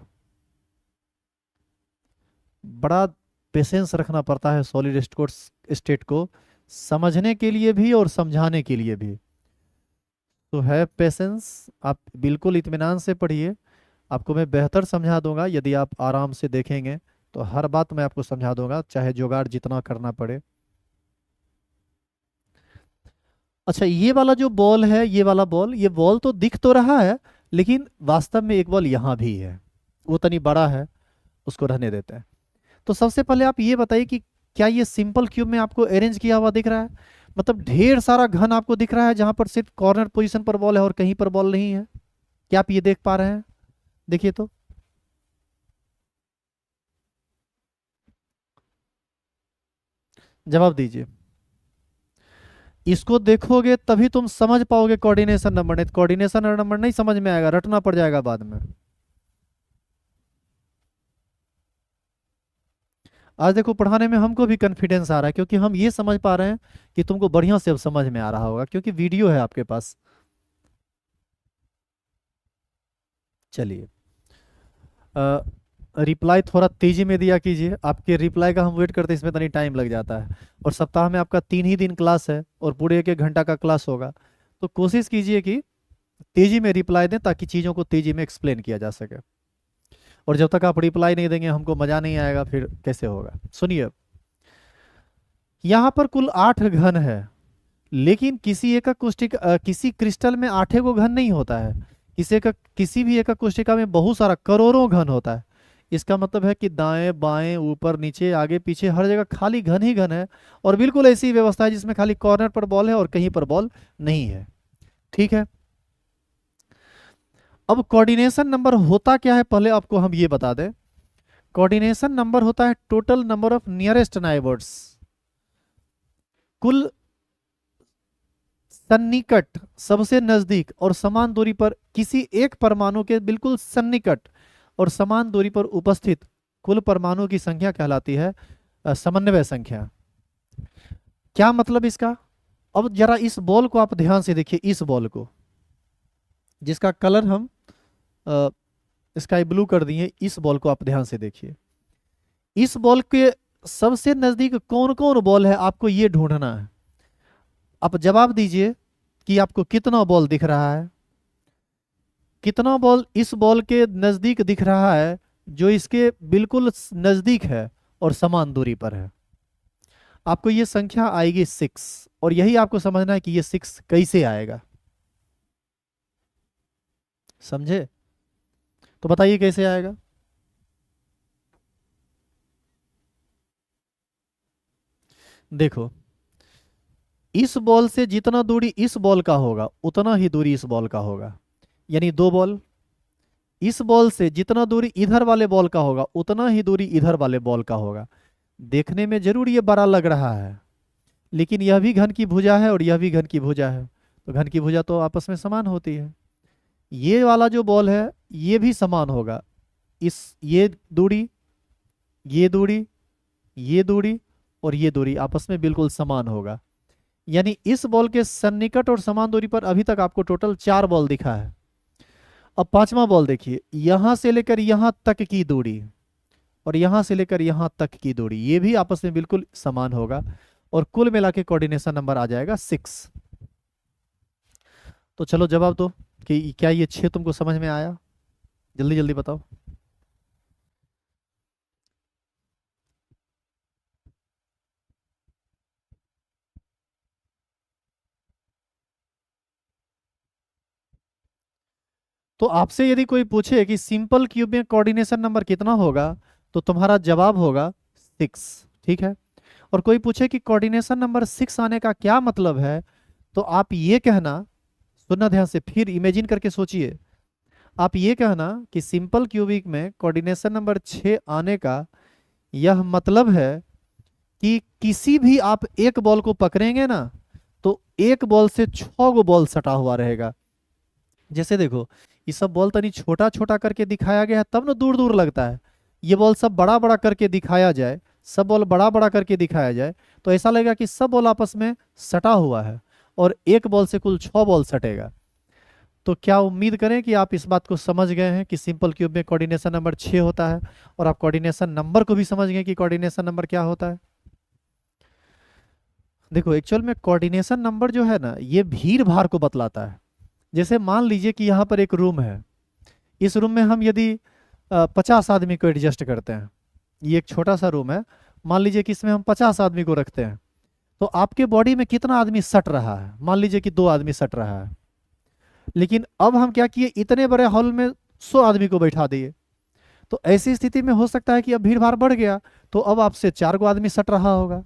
बड़ा पेशेंस रखना पड़ता है सॉलिड स्टेट को समझने के लिए भी और समझाने के लिए भी। तो है पेशेंस, आप बिल्कुल इत्मीनान से पढ़िए, आपको मैं बेहतर समझा दूंगा यदि आप आराम से देखेंगे। तो हर बात मैं आपको समझा दूंगा, चाहे जुगाड़ जितना करना पड़े। अच्छा, ये वाला जो बॉल है, ये वाला बॉल, ये बॉल तो दिख तो रहा है, लेकिन वास्तव में एक बॉल यहाँ भी है, वो तनी बड़ा है, उसको रहने देते हैं। तो सबसे पहले आप ये बताइए कि क्या ये सिंपल क्यूब में आपको अरेंज किया हुआ दिख रहा है? मतलब ढेर सारा घन आपको दिख रहा है जहां पर सिर्फ कॉर्नर पोजीशन पर बॉल है और कहीं पर बॉल नहीं है। क्या आप ये देख पा रहे हैं? देखिए तो। जवाब दीजिए। इसको देखोगे तभी तुम समझ पाओगे कोऑर्डिनेशन नंबर, नहीं कोऑर्डिनेशन नंबर नहीं समझ में आएगा, रटना पड़ जाएगा बाद में। आज देखो पढ़ाने में हमको भी कॉन्फिडेंस आ रहा है, क्योंकि हम ये समझ पा रहे हैं कि तुमको बढ़िया से अब समझ में आ रहा होगा, क्योंकि वीडियो है आपके पास। चलिए, रिप्लाई थोड़ा तेजी में दिया कीजिए, आपके रिप्लाई का हम वेट करते हैं, इसमें तनी टाइम लग जाता है। और सप्ताह में आपका 3 ही दिन क्लास है और पूरे 1 1 घंटा का क्लास होगा। तो कोशिश कीजिए कि तेजी में रिप्लाई दें, ताकि चीज़ों को तेजी में एक्सप्लेन किया जा सके। और जब तक आप रिप्लाई नहीं देंगे हमको मज़ा नहीं आएगा, फिर कैसे होगा? सुनिए, यहाँ पर कुल 8 घन है, लेकिन किसी एकक कोष्ठिका किसी क्रिस्टल में 8 गो घन नहीं होता है। किसी भी एकक कोष्ठिका में बहुत सारा करोड़ों घन होता है। इसका मतलब है कि दाएं बाएं ऊपर नीचे आगे पीछे हर जगह खाली घन ही घन है, और बिल्कुल ऐसी व्यवस्था है जिसमें खाली कॉर्नर पर बॉल है और कहीं पर बॉल नहीं है। ठीक है, अब कोऑर्डिनेशन नंबर होता क्या है पहले आपको हम ये बता दें। कोऑर्डिनेशन नंबर होता है total number of nearest neighbours, कुल सन्निकट, सबसे नजदीक और समान दूरी पर किसी एक परमाणु के बिल्कुल सन्निकट और समान दूरी पर उपस्थित कुल परमाणु की संख्या कहलाती है समन्वय संख्या। क्या मतलब इसका? अब जरा इस बॉल को आप ध्यान से देखिए, इस बॉल को जिसका कलर हम स्काई ब्लू कर दिए, इस बॉल को आप ध्यान से देखिए। इस बॉल के सबसे नजदीक कौन कौन बॉल है आपको ये ढूंढना है। आप जवाब दीजिए कि आपको कितना बॉल दिख रहा है, कितना बॉल इस बॉल के नजदीक दिख रहा है जो इसके बिल्कुल नजदीक है और समान दूरी पर है। आपको ये संख्या आएगी 6, और यही आपको समझना है कि ये 6 कैसे आएगा। समझे? तो बताइए कैसे आएगा। देखो, इस बॉल से जितना दूरी इस बॉल का होगा उतना ही दूरी इस बॉल का होगा, यानी 2 बॉल। इस बॉल से जितना दूरी इधर वाले बॉल का होगा उतना ही दूरी इधर वाले बॉल का होगा। देखने में जरूर ये बड़ा लग रहा है, लेकिन यह भी घन की भुजा है और यह भी घन की भुजा है, तो घन की भुजा तो आपस में समान होती है। ये वाला जो बॉल है ये भी समान होगा, इस ये दूरी, ये दूरी, ये दूरी और ये दूरी आपस में बिल्कुल समान होगा। यानी इस बॉल के सन्निकट और समान दूरी पर अभी तक आपको टोटल 4 बॉल दिखा है। अब पांचवा बॉल देखिए, यहां से लेकर यहां तक की दूरी और यहां से लेकर यहां तक की दूरी, ये भी आपस में बिल्कुल समान होगा, और कुल मिला के कोऑर्डिनेशन नंबर आ जाएगा 6। तो चलो जवाब दो कि क्या ये 6 तुमको समझ में आया? जल्दी जल्दी बताओ। तो आपसे यदि कोई पूछे कि सिंपल क्यूब में कोऑर्डिनेशन नंबर कितना होगा, तो तुम्हारा जवाब होगा 6। ठीक है, और कोई पूछे कि कोऑर्डिनेशन नंबर 6 आने का क्या मतलब है, तो आप ये कहना, सुनना ध्यान से, फिर इमेजिन करके सोचिए। आप ये कहना कि सिंपल क्यूबिक में कोऑर्डिनेशन नंबर 6 आने का यह मतलब है कि किसी भी आप एक बॉल को पकड़ेंगे ना, तो एक बॉल से 6 गो बॉल सटा हुआ रहेगा। जैसे देखो, ये सब बॉल तनी छोटा छोटा करके दिखाया गया है, तब ना दूर दूर लगता है। ये बॉल सब बड़ा बड़ा करके दिखाया जाए, सब बॉल बड़ा बड़ा करके दिखाया जाए, तो ऐसा लगेगा कि सब बॉल आपस में सटा हुआ है। और एक बॉल से कुल 6 बॉल सटेगा। तो क्या उम्मीद करें कि आप इस बात को समझ गए हैं कि सिंपल क्यूब में कोऑर्डिनेशन नंबर 6 होता है, और आप कोऑर्डिनेशन नंबर को भी समझ गए कि कोऑर्डिनेशन नंबर क्या होता है। देखो एक्चुअल में कोऑर्डिनेशन नंबर जो है ना, ये भीड़ भाड़ को बतलाता है। जैसे मान लीजिए कि यहाँ पर एक रूम है, इस रूम में हम यदि 50 आदमी को एडजस्ट करते हैं, ये एक छोटा सा रूम है, मान लीजिए कि इसमें हम 50 आदमी को रखते हैं, तो आपके बॉडी में कितना आदमी सट रहा है? मान लीजिए कि 2 आदमी सट रहा है। लेकिन अब हम क्या किए, इतने बड़े हॉल में 100 आदमी को बैठा दिए। तो ऐसी स्थिति में हो सकता है कि अब भीड़ भाड़ बढ़ गया, तो अब आपसे 4 गो आदमी सट रहा होगा।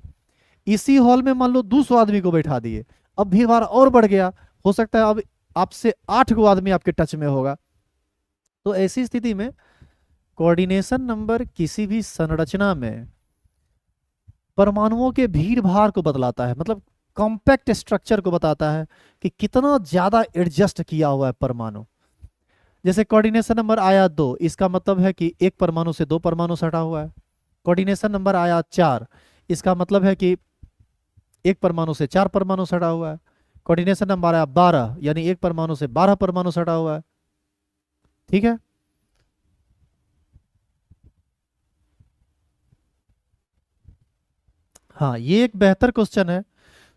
इसी हॉल में मान लो 200 आदमी को बैठा दिए, अब भीड़ भाड़ और बढ़ गया, हो सकता है अब आपसे 8 गो आदमी आपके टच में होगा। तो ऐसी स्थिति में कोऑर्डिनेशन नंबर किसी भी संरचना में परमाणुओं के भीड़ भाड़ को बतलाता है, मतलब कॉम्पैक्ट स्ट्रक्चर को बताता है कि कितना ज्यादा एडजस्ट किया हुआ है परमाणु। जैसे कोऑर्डिनेशन नंबर आया 2, इसका मतलब है कि एक परमाणु से 2 परमाणु सटा हुआ है। कोऑर्डिनेशन नंबर आया 4, इसका मतलब है कि एक परमाणु से 4 परमाणु सटा हुआ है। कोऑर्डिनेशन नंबर आया 12, यानी एक परमाणु से 12 परमाणु सटा हुआ है। ठीक है। हाँ, ये एक बेहतर क्वेश्चन है।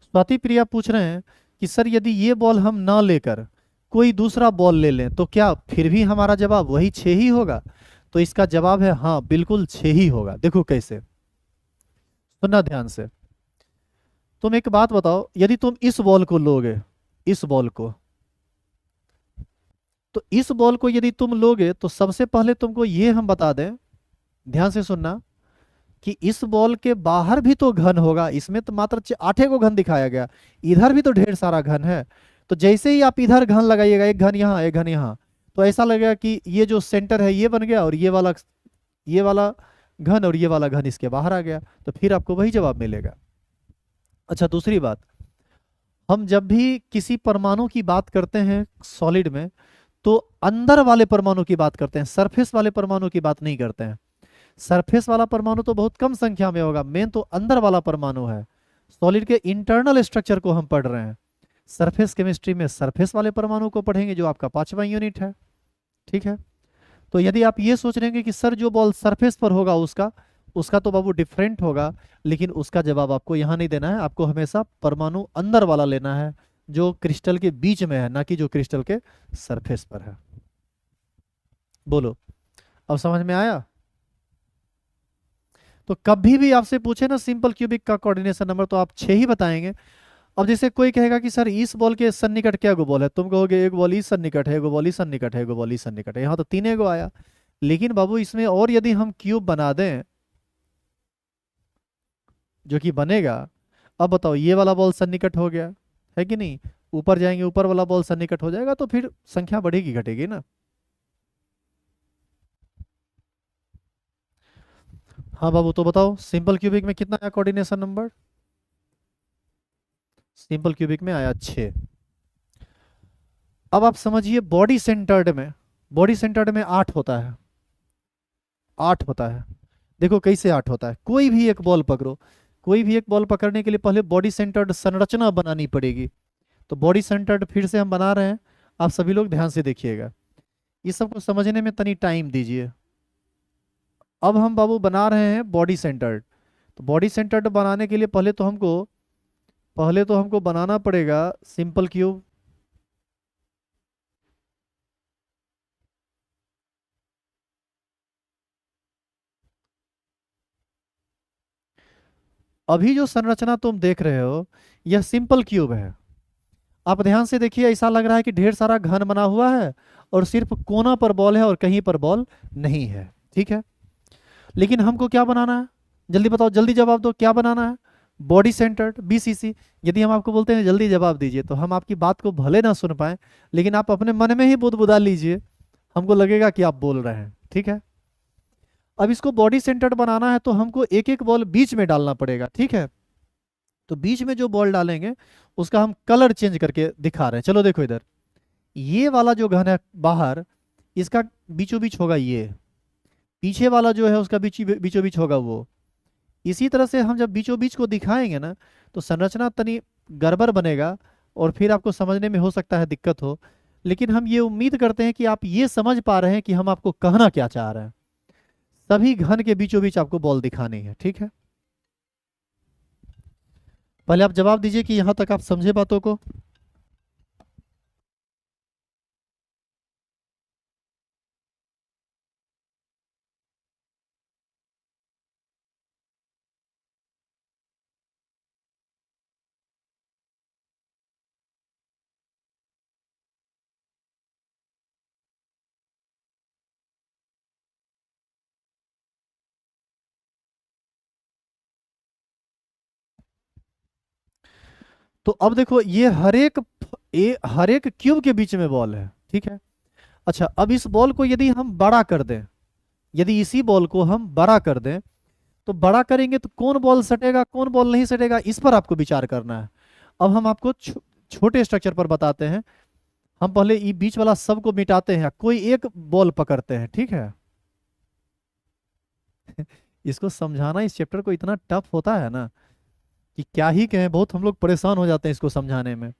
स्वाति प्रिया पूछ रहे हैं कि सर यदि ये बॉल हम ना लेकर कोई दूसरा बॉल ले लें तो क्या फिर भी हमारा जवाब वही 6 ही होगा? तो इसका जवाब है हाँ, बिल्कुल 6 ही होगा। देखो कैसे, सुनना ध्यान से। तुम एक बात बताओ, यदि तुम इस बॉल को लोगे, इस बॉल को, तो इस बॉल को यदि तुम लोगे तो सबसे पहले तुमको ये हम बता दें, ध्यान से सुनना, कि इस बॉल के बाहर भी तो घन होगा। इसमें तो मात्र 8 को घन दिखाया गया, इधर भी तो ढेर सारा घन है। तो जैसे ही आप इधर घन लगाइएगा, एक घन यहाँ एक घन यहाँ, तो ऐसा लगेगा कि ये जो सेंटर है ये बन गया, और ये वाला घन और ये वाला घन इसके बाहर आ गया, तो फिर आपको वही जवाब मिलेगा। अच्छा, दूसरी बात, हम जब भी किसी परमाणु की बात करते हैं सॉलिड में, तो अंदर वाले परमाणु की बात करते हैं, सरफेस वाले परमाणु की बात नहीं करते हैं। सरफेस वाला परमाणु तो बहुत कम संख्या में होगा, मेन तो अंदर वाला परमाणु है। सॉलिड के इंटरनल स्ट्रक्चर को हम पढ़ रहे हैं। सरफेस केमिस्ट्री में सरफेस वाले परमाणु को पढ़ेंगे, जो आपका 5वां यूनिट है। ठीक है। तो यदि आप ये सोच रहे हैं कि सर जो बॉल सरफेस पर होगा उसका उसका तो बाबू डिफरेंट होगा, लेकिन उसका जवाब आपको यहाँ नहीं देना है, आपको हमेशा परमाणु अंदर वाला लेना है, जो क्रिस्टल के बीच में है, ना कि जो क्रिस्टल के सरफेस पर है। बोलो, अब समझ में आया? तो कभी भी आपसे पूछे ना सिंपल क्यूबिक का कोऑर्डिनेशन नंबर, तो आप 6 ही बताएंगे। अब जैसे कोई कहेगा कि सर इस बॉल के सन्निकट क्या गो बॉल है, तुम कहोगे एक बॉल इस सन्निकट है, एगो बॉल इस सन्निकट है, एगो बॉल इस सन्निकट है, यहाँ तो 3 गो आया। लेकिन बाबू इसमें और यदि हम क्यूब बना दें, जो कि बनेगा, अब बताओ ये वाला बॉल सन्निकट हो गया है कि नहीं, ऊपर जाएंगे ऊपर वाला बॉल सन्निकट हो जाएगा, तो फिर संख्या बढ़ेगी घटेगी ना। हाँ बाबू, तो बताओ सिंपल क्यूबिक में कितना आया कोऑर्डिनेशन नंबर? सिंपल क्यूबिक में आया 6। अब आप समझिए बॉडी सेंटर्ड में 8 होता है, 8 होता है। देखो कैसे 8 होता है, कोई भी एक बॉल पकड़ो, कोई भी एक बॉल पकड़ने के लिए पहले बॉडी सेंटर्ड संरचना बनानी पड़ेगी। तो बॉडी सेंटर्ड फिर से हम बना रहे हैं, आप सभी लोग ध्यान से देखिएगा, इस सबको समझने में तनी टाइम दीजिए। अब हम बाबू बना रहे हैं बॉडी सेंटर्ड। तो बॉडी सेंटर्ड बनाने के लिए पहले तो हमको बनाना पड़ेगा सिंपल क्यूब। अभी जो संरचना तुम देख रहे हो, यह सिंपल क्यूब है। आप ध्यान से देखिए, ऐसा लग रहा है कि ढेर सारा घन बना हुआ है, और सिर्फ कोना पर बॉल है और कहीं पर बॉल नहीं है। ठीक है। लेकिन हमको क्या बनाना है, जल्दी बताओ, जल्दी जवाब दो, क्या बनाना है? Body centred, BCC. यदि हम आपको बोलते हैं जल्दी जवाब दीजिए, तो हम आपकी बात को भले ना सुन पाए, लेकिन आप अपने मन में ही बुदबुदा लीजिए, हमको लगेगा कि आप बोल रहे हैं। ठीक है। अब इसको बॉडी सेंटर्ड बनाना है, तो हमको एक एक बॉल बीच में डालना पड़ेगा। ठीक है। तो बीच में जो बॉल डालेंगे उसका हम कलर चेंज करके दिखा रहे हैं। चलो देखो इधर, ये वाला जो घन है बाहर, इसका बीचों बीच होगा ये, पीछे वाला जो है उसका बीचों बीच होगा वो। इसी तरह से हम जब बीचों बीच को दिखाएंगे ना, तो संरचना तनी गड़बड़ बनेगा, और फिर आपको समझने में हो सकता है दिक्कत हो, लेकिन हम ये उम्मीद करते हैं कि आप ये समझ पा रहे हैं कि हम आपको कहना क्या चाह रहे हैं। सभी घन के बीचों बीच आपको बॉल दिखानी है, ठीक है। पहले आप जवाब दीजिए कि यहां तक आप समझे बातों को। तो अब देखो, ये हर एक क्यूब के बीच में बॉल है, ठीक है। अच्छा, अब इस बॉल को यदि हम बड़ा कर दें, यदि इसी बॉल को हम बड़ा कर दें, तो बड़ा करेंगे तो कौन बॉल सटेगा कौन बॉल नहीं सटेगा, इस पर आपको विचार करना है। अब हम आपको छोटे स्ट्रक्चर पर बताते हैं। हम पहले ये बीच वाला सब को मिटाते हैं, कोई एक बॉल पकड़ते हैं, ठीक है। इसको समझाना इस चैप्टर को इतना टफ होता है ना कि क्या ही कहें, बहुत हम लोग परेशान हो जाते हैं इसको समझाने में,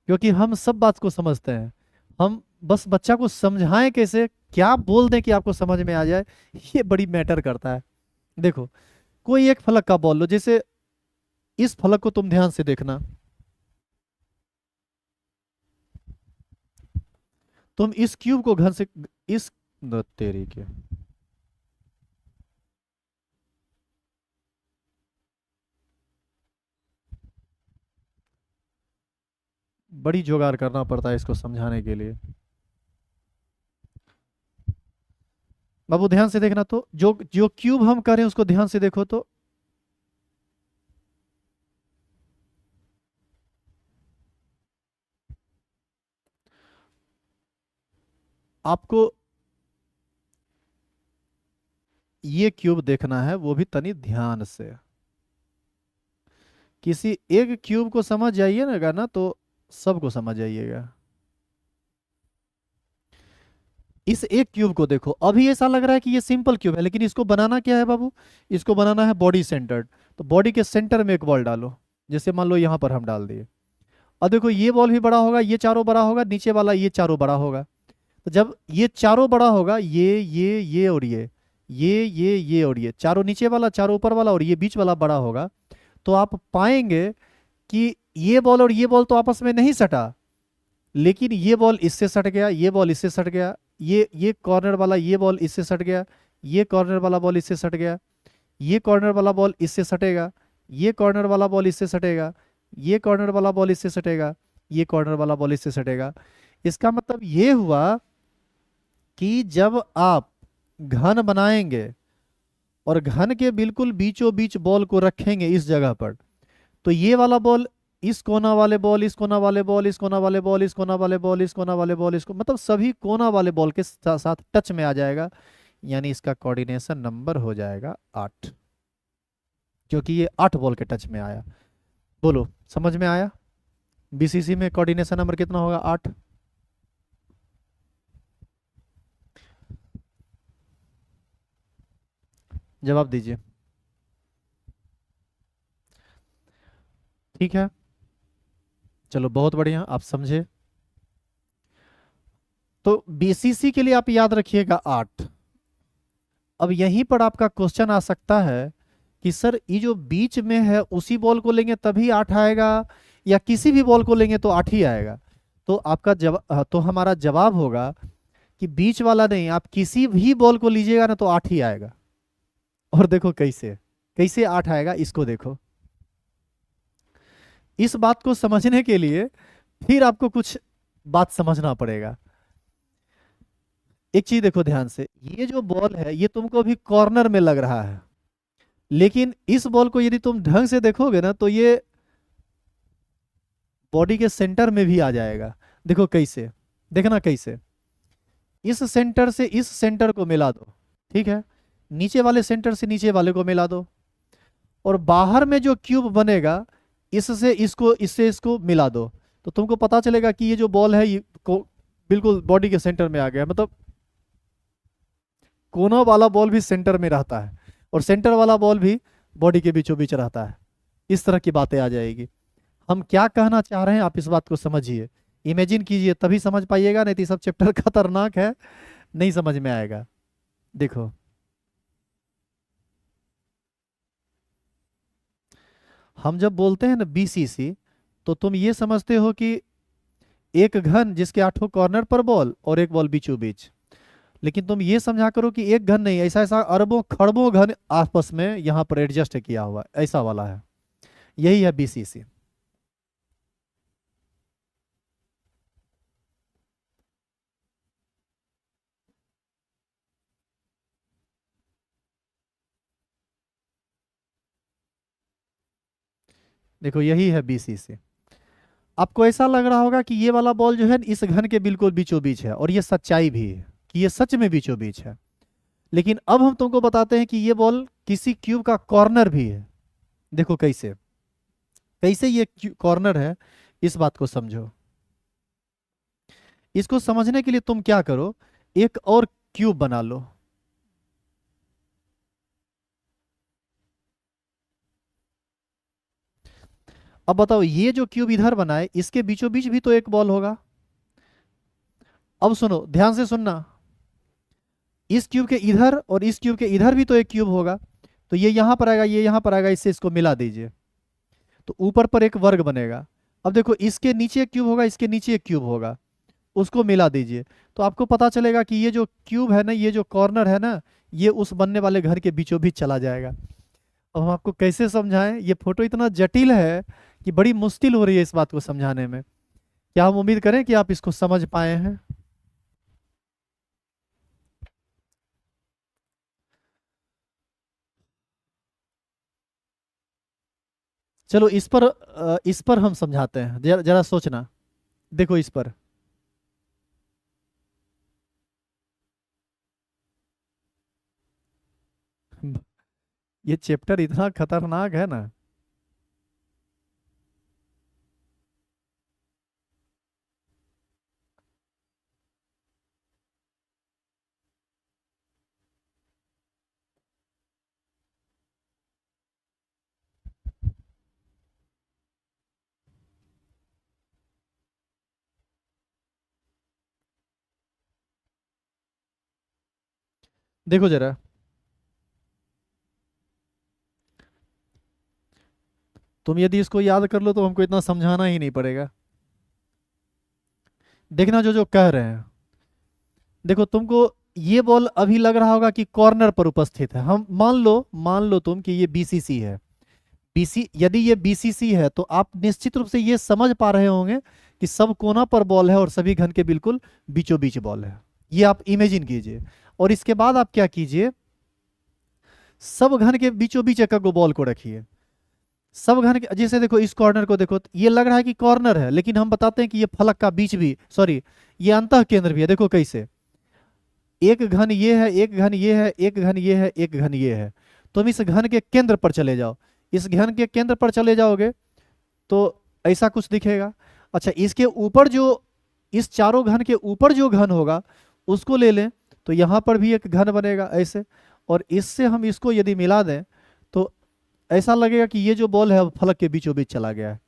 क्योंकि हम सब बात को समझते हैं। हम बस बच्चा को समझाएं कैसे, क्या बोल दें कि आपको समझ में आ जाए, ये बड़ी मैटर करता है। देखो, कोई एक फलक का बॉल लो, जैसे इस फलक को तुम ध्यान से देखना। तुम इस क्यूब को घन से इस तेरी के बड़ी जुगाड़ करना पड़ता है इसको समझाने के लिए। बाबू ध्यान से देखना, तो जो जो क्यूब हम कर रहे हैं उसको ध्यान से देखो तो आपको ये क्यूब देखना है, वो भी तनी ध्यान से। किसी एक क्यूब को समझ जाइए ना तो सबको समझ जाइएगा। इस एक क्यूब को देखो, अभी ऐसा लग रहा है कि ये सिंपल क्यूब है, लेकिन इसको बनाना क्या है बाबू, इसको बनाना है बॉडी सेंटर्ड। तो बॉडी के सेंटर में एक बॉल डालो, जैसे मान लो यहां पर हम डाल दिए। अब देखो, ये बॉल भी बड़ा होगा, ये चारों बड़ा होगा, नीचे वाला ये चारों बड़ा होगा। तो जब ये चारों बड़ा होगा, ये और ये और ये चारों नीचे वाला, चारों ऊपर वाला और ये बीच वाला बड़ा होगा, तो आप पाएंगे कि ये बॉल और ये बॉल तो आपस में नहीं सटा, लेकिन ये बॉल इससे सट गया, ये बॉल इससे सट गया, ये कॉर्नर वाला ये बॉल इससे सट गया, ये कॉर्नर वाला बॉल इससे सट गया, ये कॉर्नर वाला बॉल इससे सटेगा, ये कॉर्नर वाला बॉल इससे सटेगा, ये कॉर्नर वाला बॉल इससे सटेगा, ये कॉर्नर वाला बॉल इससे सटेगा। इसका मतलब ये हुआ कि जब आप घन बनाएंगे और घन के बिल्कुल बीचों बीच बॉल को रखेंगे इस जगह पर, तो ये वाला बॉल इस कोना वाले बॉल, इस कोना वाले बॉल, इस कोना वाले बॉल, इस कोना वाले बॉल, इस कोना वाले बॉल, इसको मतलब सभी कोना वाले बॉल के साथ टच में आ जाएगा। यानी इसका कोऑर्डिनेशन नंबर हो जाएगा 8, क्योंकि ये 8 बॉल के टच में आया। बोलो, समझ में आया? बीसीसी में कोऑर्डिनेशन नंबर कितना होगा? 8। जवाब दीजिए। ठीक है, चलो बहुत बढ़िया, आप समझे। तो बीसीसी के लिए आप याद रखिएगा 8। अब यहीं पर आपका क्वेश्चन आ सकता है कि सर ये जो बीच में है उसी बॉल को लेंगे तभी 8 आएगा, या किसी भी बॉल को लेंगे तो 8 ही आएगा? तो आपका जवाब, तो हमारा जवाब होगा कि बीच वाला नहीं, आप किसी भी बॉल को लीजिएगा ना तो 8 ही आएगा। और देखो कैसे कैसे 8 आएगा, इसको देखो। इस बात को समझने के लिए फिर आपको कुछ बात समझना पड़ेगा। एक चीज देखो ध्यान से, ये जो बॉल है ये तुमको अभी कॉर्नर में लग रहा है, लेकिन इस बॉल को यदि तुम ढंग से देखोगे ना तो ये बॉडी के सेंटर में भी आ जाएगा। देखो कैसे, देखना कैसे, इस सेंटर से इस सेंटर को मिला दो, ठीक है, नीचे वाले सेंटर से नीचे वाले को मिला दो, और बाहर में जो क्यूब बनेगा इससे इसको, इससे इसको मिला दो, तो तुमको पता चलेगा कि ये जो बॉल है ये बिल्कुल बॉडी के सेंटर में आ गया। मतलब कोना वाला बॉल भी सेंटर में रहता है और सेंटर वाला बॉल भी बॉडी के बीचों बीच रहता है। इस तरह की बातें आ जाएगी। हम क्या कहना चाह रहे हैं आप इस बात को समझिए, इमेजिन कीजिए, तभी समझ पाइएगा, नहीं तो ये सब चैप्टर खतरनाक है, नहीं समझ में आएगा। देखो, हम जब बोलते हैं ना बीसीसी, तो तुम ये समझते हो कि एक घन जिसके आठों कॉर्नर पर बॉल और एक बॉल बीचों बीच। लेकिन तुम ये समझा करो कि एक घन नहीं, ऐसा ऐसा अरबों खरबों घन आपस में यहाँ पर एडजस्ट किया हुआ है, ऐसा वाला है। यही है बीसीसी। देखो यही है बीसीसी। आपको ऐसा लग रहा होगा कि ये वाला बॉल जो है इस घन के बिल्कुल बीचों बीच है, और ये सच्चाई भी है कि ये सच में बीचों बीच है। लेकिन अब हम तुमको बताते हैं कि ये बॉल किसी क्यूब का कॉर्नर भी है। देखो कैसे, कैसे ये कॉर्नर है, इस बात को समझो। इसको समझने के लिए तुम क्या करो, एक और क्यूब बना लो। अब बताओ, ये जो क्यूब इधर बना है, इसके बीचों बीच भी तो एक बॉल होगा। अब सुनो, ध्यान से सुनना, इस क्यूब के इधर और इस क्यूब के इधर भी तो एक क्यूब होगा। तो ये यहां पर आएगा, ये यहां पर आएगा, इससे इसको मिला दीजिए, तो ऊपर पर एक वर्ग बनेगा। अब देखो, इसके नीचे एक क्यूब होगा, इसके नीचे एक क्यूब होगा, उसको मिला दीजिए, तो आपको पता चलेगा कि ये जो क्यूब है ना, ये जो कॉर्नर है ना, ये उस बनने वाले घर के बीचों बीच चला जाएगा। अब हम आपको कैसे समझाएं, ये फोटो इतना जटिल है कि बड़ी मुश्किल हो रही है इस बात को समझाने में। क्या हम उम्मीद करें कि आप इसको समझ पाए हैं? चलो इस पर हम समझाते हैं, जरा जरा सोचना। देखो इस पर, ये चैप्टर इतना खतरनाक है ना। देखो जरा, तुम यदि इसको याद कर लो तो हमको इतना समझाना ही नहीं पड़ेगा। देखना जो जो कह रहे हैं। देखो तुमको ये बॉल अभी लग रहा होगा कि कॉर्नर पर उपस्थित है। हम मान लो तुम कि ये बीसीसी है। बीसी यदि ये बीसीसी है तो आप निश्चित रूप से ये समझ पा रहे होंगे कि सब कोना पर बॉल है और सभी घन के बिल्कुल बीचों बीच बॉल है। ये आप इमेजिन कीजिए, और इसके बाद आप क्या कीजिए, सब घन के बीचों बीच एक गो बॉल को रखिए। सब घन के, जैसे देखो इस कॉर्नर को देखो, तो ये लग रहा है कि कॉर्नर है, लेकिन हम बताते हैं कि ये फलक का बीच भी, सॉरी, ये अंतः केंद्र भी है। देखो कैसे, एक घन ये है, एक घन ये है, एक घन ये है, एक घन ये है। तुम इस घन के केंद्र पर चले जाओ, इस घन के केंद्र पर चले जाओगे तो ऐसा कुछ दिखेगा। अच्छा, इसके ऊपर जो, इस चारों घन के ऊपर जो घन होगा उसको ले लें, तो यहाँ पर भी एक घन बनेगा ऐसे, और इससे हम इसको यदि मिला दें तो ऐसा लगेगा कि ये जो बॉल है अब फलक के बीचों बीच चला गया है।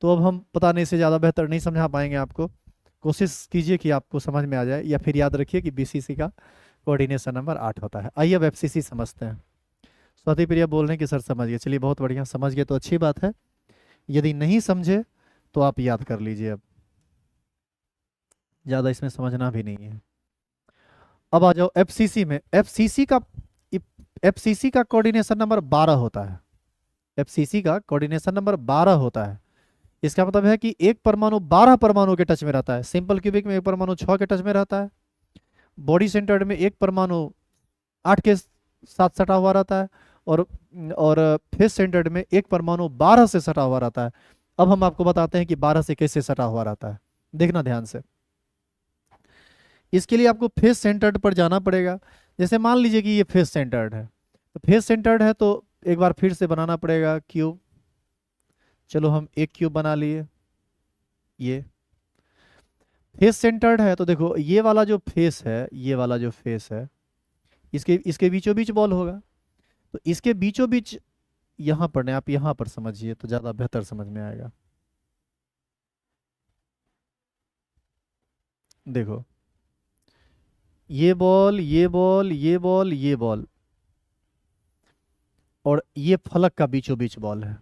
तो अब हम पता नहीं, इससे ज़्यादा बेहतर नहीं समझा पाएंगे आपको। कोशिश कीजिए कि आपको समझ में आ जाए, या फिर याद रखिए कि बीसीसी का कोऑर्डिनेशन नंबर 8 होता है। आइए अब एफसीसी समझते हैं। स्वाति प्रिया बोल रहे हैं कि सर समझ गए, चलिए बहुत बढ़िया, समझ गए तो अच्छी बात है। यदि नहीं समझे तो आप याद कर लीजिए, अब ज़्यादा इसमें समझना भी नहीं है। अब आ जाओ एफसीसी में। एफसीसी का कोऑर्डिनेशन नंबर 12 होता है। एफसीसी का कोऑर्डिनेशन नंबर 12 होता है। इसका मतलब है कि एक परमाणु 12 परमाणु के टच में रहता है। सिंपल क्यूबिक में एक परमाणु 6 के टच में रहता है। बॉडी सेंटर्ड में एक परमाणु 8 के साथ सटा हुआ रहता है। और और फेस सेंटर्ड में एक परमाणु 12 से सटा हुआ रहता है। अब हम आपको बताते हैं कि 12 से कैसे सटा हुआ रहता है। देखना ध्यान से, इसके लिए आपको फेस सेंटर्ड पर जाना पड़ेगा। जैसे मान लीजिए कि ये फेस सेंटर्ड है, तो फेस सेंटर्ड है तो एक बार फिर से बनाना पड़ेगा क्यूब। चलो हम एक क्यूब बना लिए। ये फेस सेंटर्ड है तो देखो ये वाला जो फेस है, ये वाला जो फेस है, इसके इसके बीचों बीच बॉल होगा। तो इसके बीचों बीच यहाँ पर नहीं, आप यहाँ पर समझिए तो ज़्यादा बेहतर समझ में आएगा। देखो, ये बॉल, ये बॉल, ये बॉल, ये बॉल, और ये फलक का बीचों बीच बॉल है।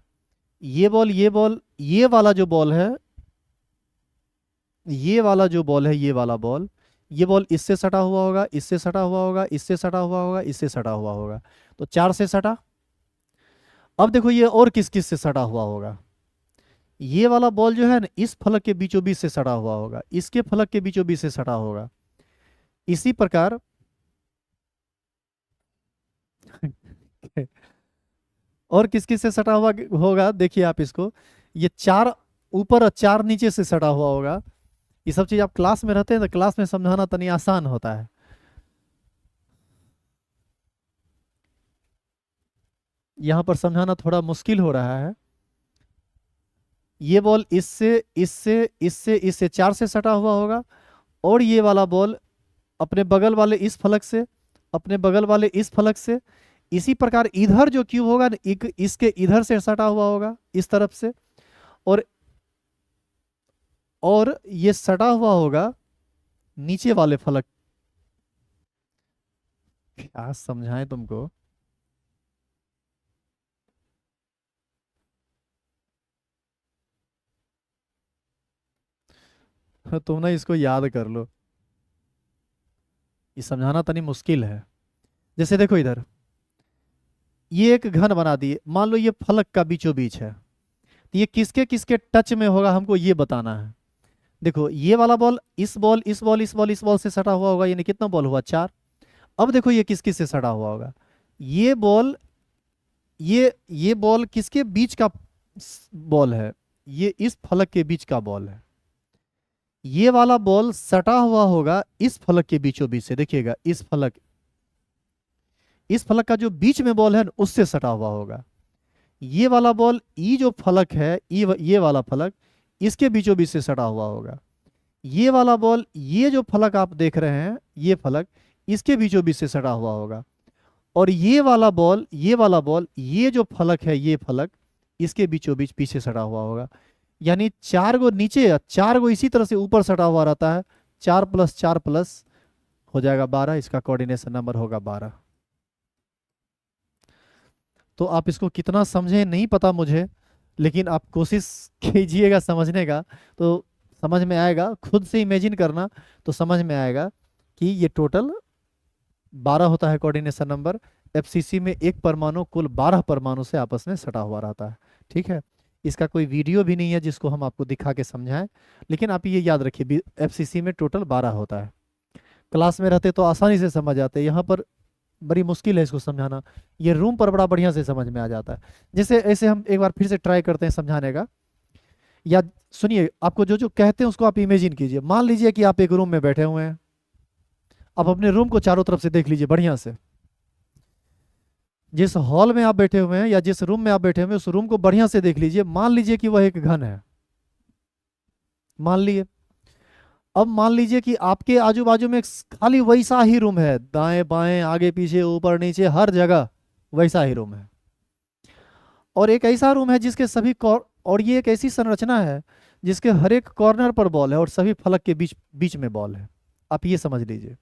ये बॉल, ये बॉल, ये वाला जो बॉल है, ये वाला जो बॉल है, ये वाला बॉल, ये बॉल इससे सटा हुआ होगा, इससे सटा हुआ होगा, इससे सटा हुआ होगा, इससे सटा हुआ होगा। तो चार से सटा। अब देखो ये और किस किस से सटा हुआ होगा। ये वाला बॉल जो है ना, इस फलक के बीचों बीच से सटा हुआ होगा, इसके फलक के बीचों बीच से सटा होगा। इसी प्रकार और किस किस से सटा हुआ होगा, देखिए आप इसको, ये चार ऊपर और चार नीचे से सटा हुआ होगा। ये सब चीज आप क्लास में रहते हैं तो क्लास में समझाना तनी आसान होता है। यहां पर समझाना थोड़ा मुश्किल हो रहा है। ये बॉल इससे इससे इससे इससे चार से सटा हुआ होगा, और ये वाला बॉल अपने बगल वाले इस फलक से, अपने बगल वाले इस फलक से। इसी प्रकार इधर जो क्यूब होगा ना, इसके इधर से सटा हुआ होगा इस तरफ से, और ये सटा हुआ होगा नीचे वाले फलक। क्या समझाएं तुमको। तुम ना इसको याद कर लो, ये समझाना तनी मुश्किल है। जैसे देखो इधर, ये एक घन बना दिए, मान लो ये फलक का बीचों बीच है, तो ये किसके किसके टच में होगा हमको ये बताना है। देखो ये वाला बॉल इस बॉल, इस बॉल, इस बॉल, इस बॉल से सटा हुआ होगा, यानी कितना बॉल हुआ, चार। अब देखो ये किस किस से सटा हुआ होगा। ये बॉल, ये बॉल किसके बीच का बॉल है, ये इस फलक के बीच का बॉल है। ये वाला बॉल सटा हुआ होगा इस फलक के बीचों बीच से, देखिएगा इस फलक, इस फलक का जो बीच में बॉल है ना, उससे सटा हुआ होगा। ये वाला बॉल, ये जो फलक है, ये वाला फलक, इसके बीचों बीच से सटा हुआ होगा। ये वाला बॉल, ये जो फलक आप देख रहे हैं, ये फलक इसके बीचों बीच से सटा हुआ होगा। और ये वाला बॉल, ये वाला बॉल, ये जो फलक है, ये फलक इसके बीचों बीच पीछे सटा हुआ होगा। यानी चार गो नीचे या चार गो इसी तरह से ऊपर सटा हुआ रहता है। चार प्लस चार प्लस हो जाएगा 12, इसका कोऑर्डिनेशन नंबर होगा 12। तो आप इसको कितना समझे नहीं पता मुझे, लेकिन आप कोशिश कीजिएगा समझने का, तो समझ में आएगा। खुद से इमेजिन करना तो समझ में आएगा कि ये टोटल 12 होता है कोऑर्डिनेशन नंबर। एफसीसी में एक परमाणु कुल 12 परमाणु से आपस में सटा हुआ रहता है। ठीक है, इसका कोई वीडियो भी नहीं है जिसको हम आपको दिखा के समझाएं, लेकिन आप ये याद रखिए एफसीसी में टोटल 12 होता है। क्लास में रहते तो आसानी से समझ आते, यहाँ पर बड़ी मुश्किल है इसको समझाना। ये रूम पर बड़ा बढ़िया से समझ में आ जाता है। जैसे ऐसे हम एक बार फिर से ट्राई करते हैं समझाने का, या सुनिए, आपको जो जो कहते हैं उसको आप इमेजिन कीजिए। मान लीजिए कि आप एक रूम में बैठे हुए हैं, आप अपने रूम को चारों तरफ से देख लीजिए बढ़िया से। जिस हॉल में आप बैठे हुए हैं या जिस रूम में आप बैठे हुए हैं, उस रूम को बढ़िया से देख लीजिए। मान लीजिए कि वह एक घन है, मान लिए। अब मान लीजिए कि आपके आजू बाजू में खाली वैसा ही रूम है, दाएं बाएं आगे पीछे ऊपर नीचे हर जगह वैसा ही रूम है। और एक ऐसा रूम है जिसके सभी और ये एक ऐसी संरचना है जिसके हर एक कॉर्नर पर बॉल है और सभी फलक के बीच बीच में बॉल है। आप ये समझ लीजिए,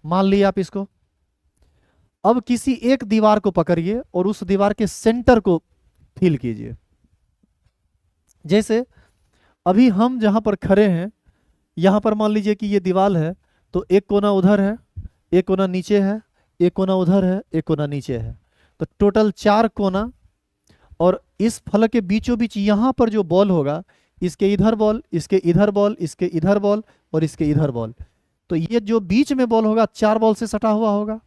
मान लिया आप इसको। अब किसी एक दीवार को पकड़िए और उस दीवार के सेंटर को फील कीजिए। जैसे अभी हम जहां पर खड़े हैं, यहां पर मान लीजिए कि ये दीवार है, तो एक कोना उधर है, एक कोना नीचे है, एक कोना उधर है, एक कोना नीचे है, तो टोटल 4 कोना। और इस फलक के बीचों बीच यहां पर जो बॉल होगा, इसके इधर बॉल, इसके इधर बॉल, इसके इधर बॉल और इसके इधर बॉल, तो ये जो बीच में बॉल होगा 4 बॉल से सटा हुआ होगा।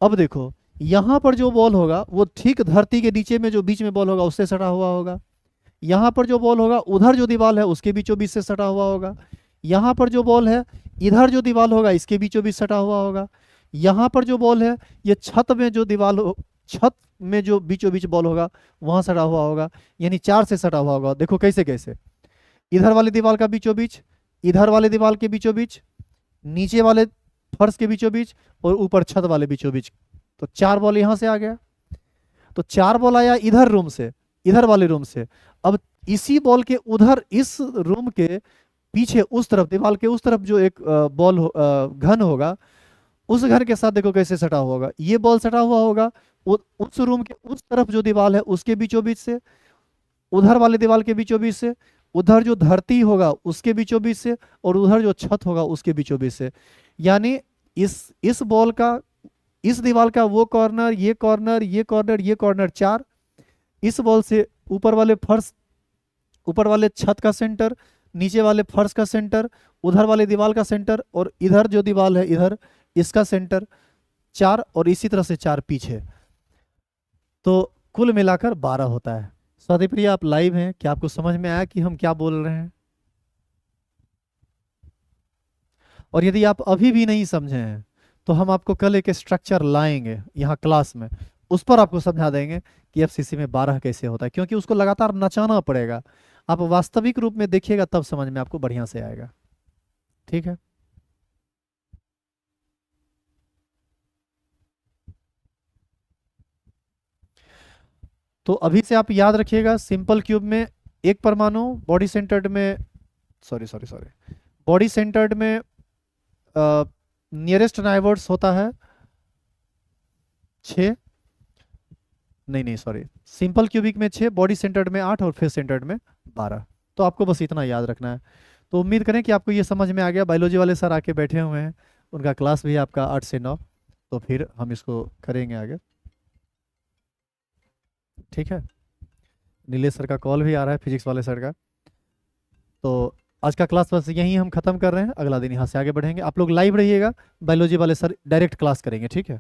अब देखो यहां पर जो बॉल होगा वो ठीक धरती के नीचे में जो बीच में बॉल होगा उससे सटा हुआ होगा। यहां पर जो बॉल होगा उधर जो दीवार है उसके बीचों बीच से सटा हुआ होगा। यहाँ पर जो बॉल है, इधर जो दीवार होगा इसके बीचों बीच सटा हुआ होगा। यहाँ पर जो बॉल है, ये छत में जो दीवार हो, छत में जो बीचों बीच बॉल होगा वहां सटा हुआ होगा। यानी 4 से सटा हुआ होगा। देखो कैसे कैसे, इधर वाले दीवार का बीचों बीच, इधर वाले दीवार के बीचों बीच, नीचे वाले फर्श के बीचों बीच और ऊपर छत वाले बीचों बीच। तो 4 बॉल यहां से आ गया। तो 4 बॉल आया इधर रूम से, इधर वाले रूम से। अब इसी बॉल के उधर इस रूम के पीछे उस तरफ, दीवार के उस तरफ जो एक घन होगा, उस घर के साथ देखो कैसे सटा हुआ होगा, ये बॉल सटा हुआ होगा उस रूम के उस तरफ जो दीवार है उसके बीचों बीच से, उधर वाले दीवार के बीचों बीच से, उधर जो धरती होगा उसके बीचों बीच से, और उधर जो छत होगा उसके बीचों बीच से। यानी इस बॉल का, इस दीवार का वो कॉर्नर, ये कॉर्नर, ये कॉर्नर, ये कॉर्नर, चार, इस बॉल से ऊपर वाले फर्श, ऊपर वाले छत का सेंटर, नीचे वाले फर्श का सेंटर, उधर वाले दीवार का सेंटर, और इधर जो दीवार है इधर इसका सेंटर, चार, और इसी तरह से चार पीछे। तो कुल मिलाकर 12 होता है। स्वाति प्रिया, आप लाइव हैं, क्या आपको समझ में आया कि हम क्या बोल रहे हैं? और यदि आप अभी भी नहीं समझे हैं तो हम आपको कल एक स्ट्रक्चर लाएंगे यहाँ क्लास में, उस पर आपको समझा देंगे कि एफसीसी में 12 कैसे होता है, क्योंकि उसको लगातार नचाना पड़ेगा। आप वास्तविक रूप में देखिएगा तब समझ में आपको बढ़िया से आएगा। ठीक है। तो अभी से आप याद रखिएगा, सिंपल क्यूब में एक परमाणु, बॉडी सेंटर्ड में, sorry sorry sorry, body centred में नियरेस्ट नाइबर्स होता है 6, नहीं नहीं सॉरी, सिंपल क्यूबिक में 6, बॉडी सेंटर्ड में 8, और फेस सेंटर्ड में 12। तो आपको बस इतना याद रखना है। तो उम्मीद करें कि आपको ये समझ में आ गया। बायोलॉजी वाले सर आके बैठे हुए हैं, उनका क्लास भी है आपका 8 से 9, तो फिर हम इसको करेंगे आगे। ठीक है। नीलेश सर का कॉल भी आ रहा है, फिजिक्स वाले सर का। तो आज का क्लास बस यहीं हम खत्म कर रहे हैं, अगला दिन यहाँ से आगे बढ़ेंगे। आप लोग लाइव रहिएगा, बायोलॉजी वाले सर डायरेक्ट क्लास करेंगे। ठीक है।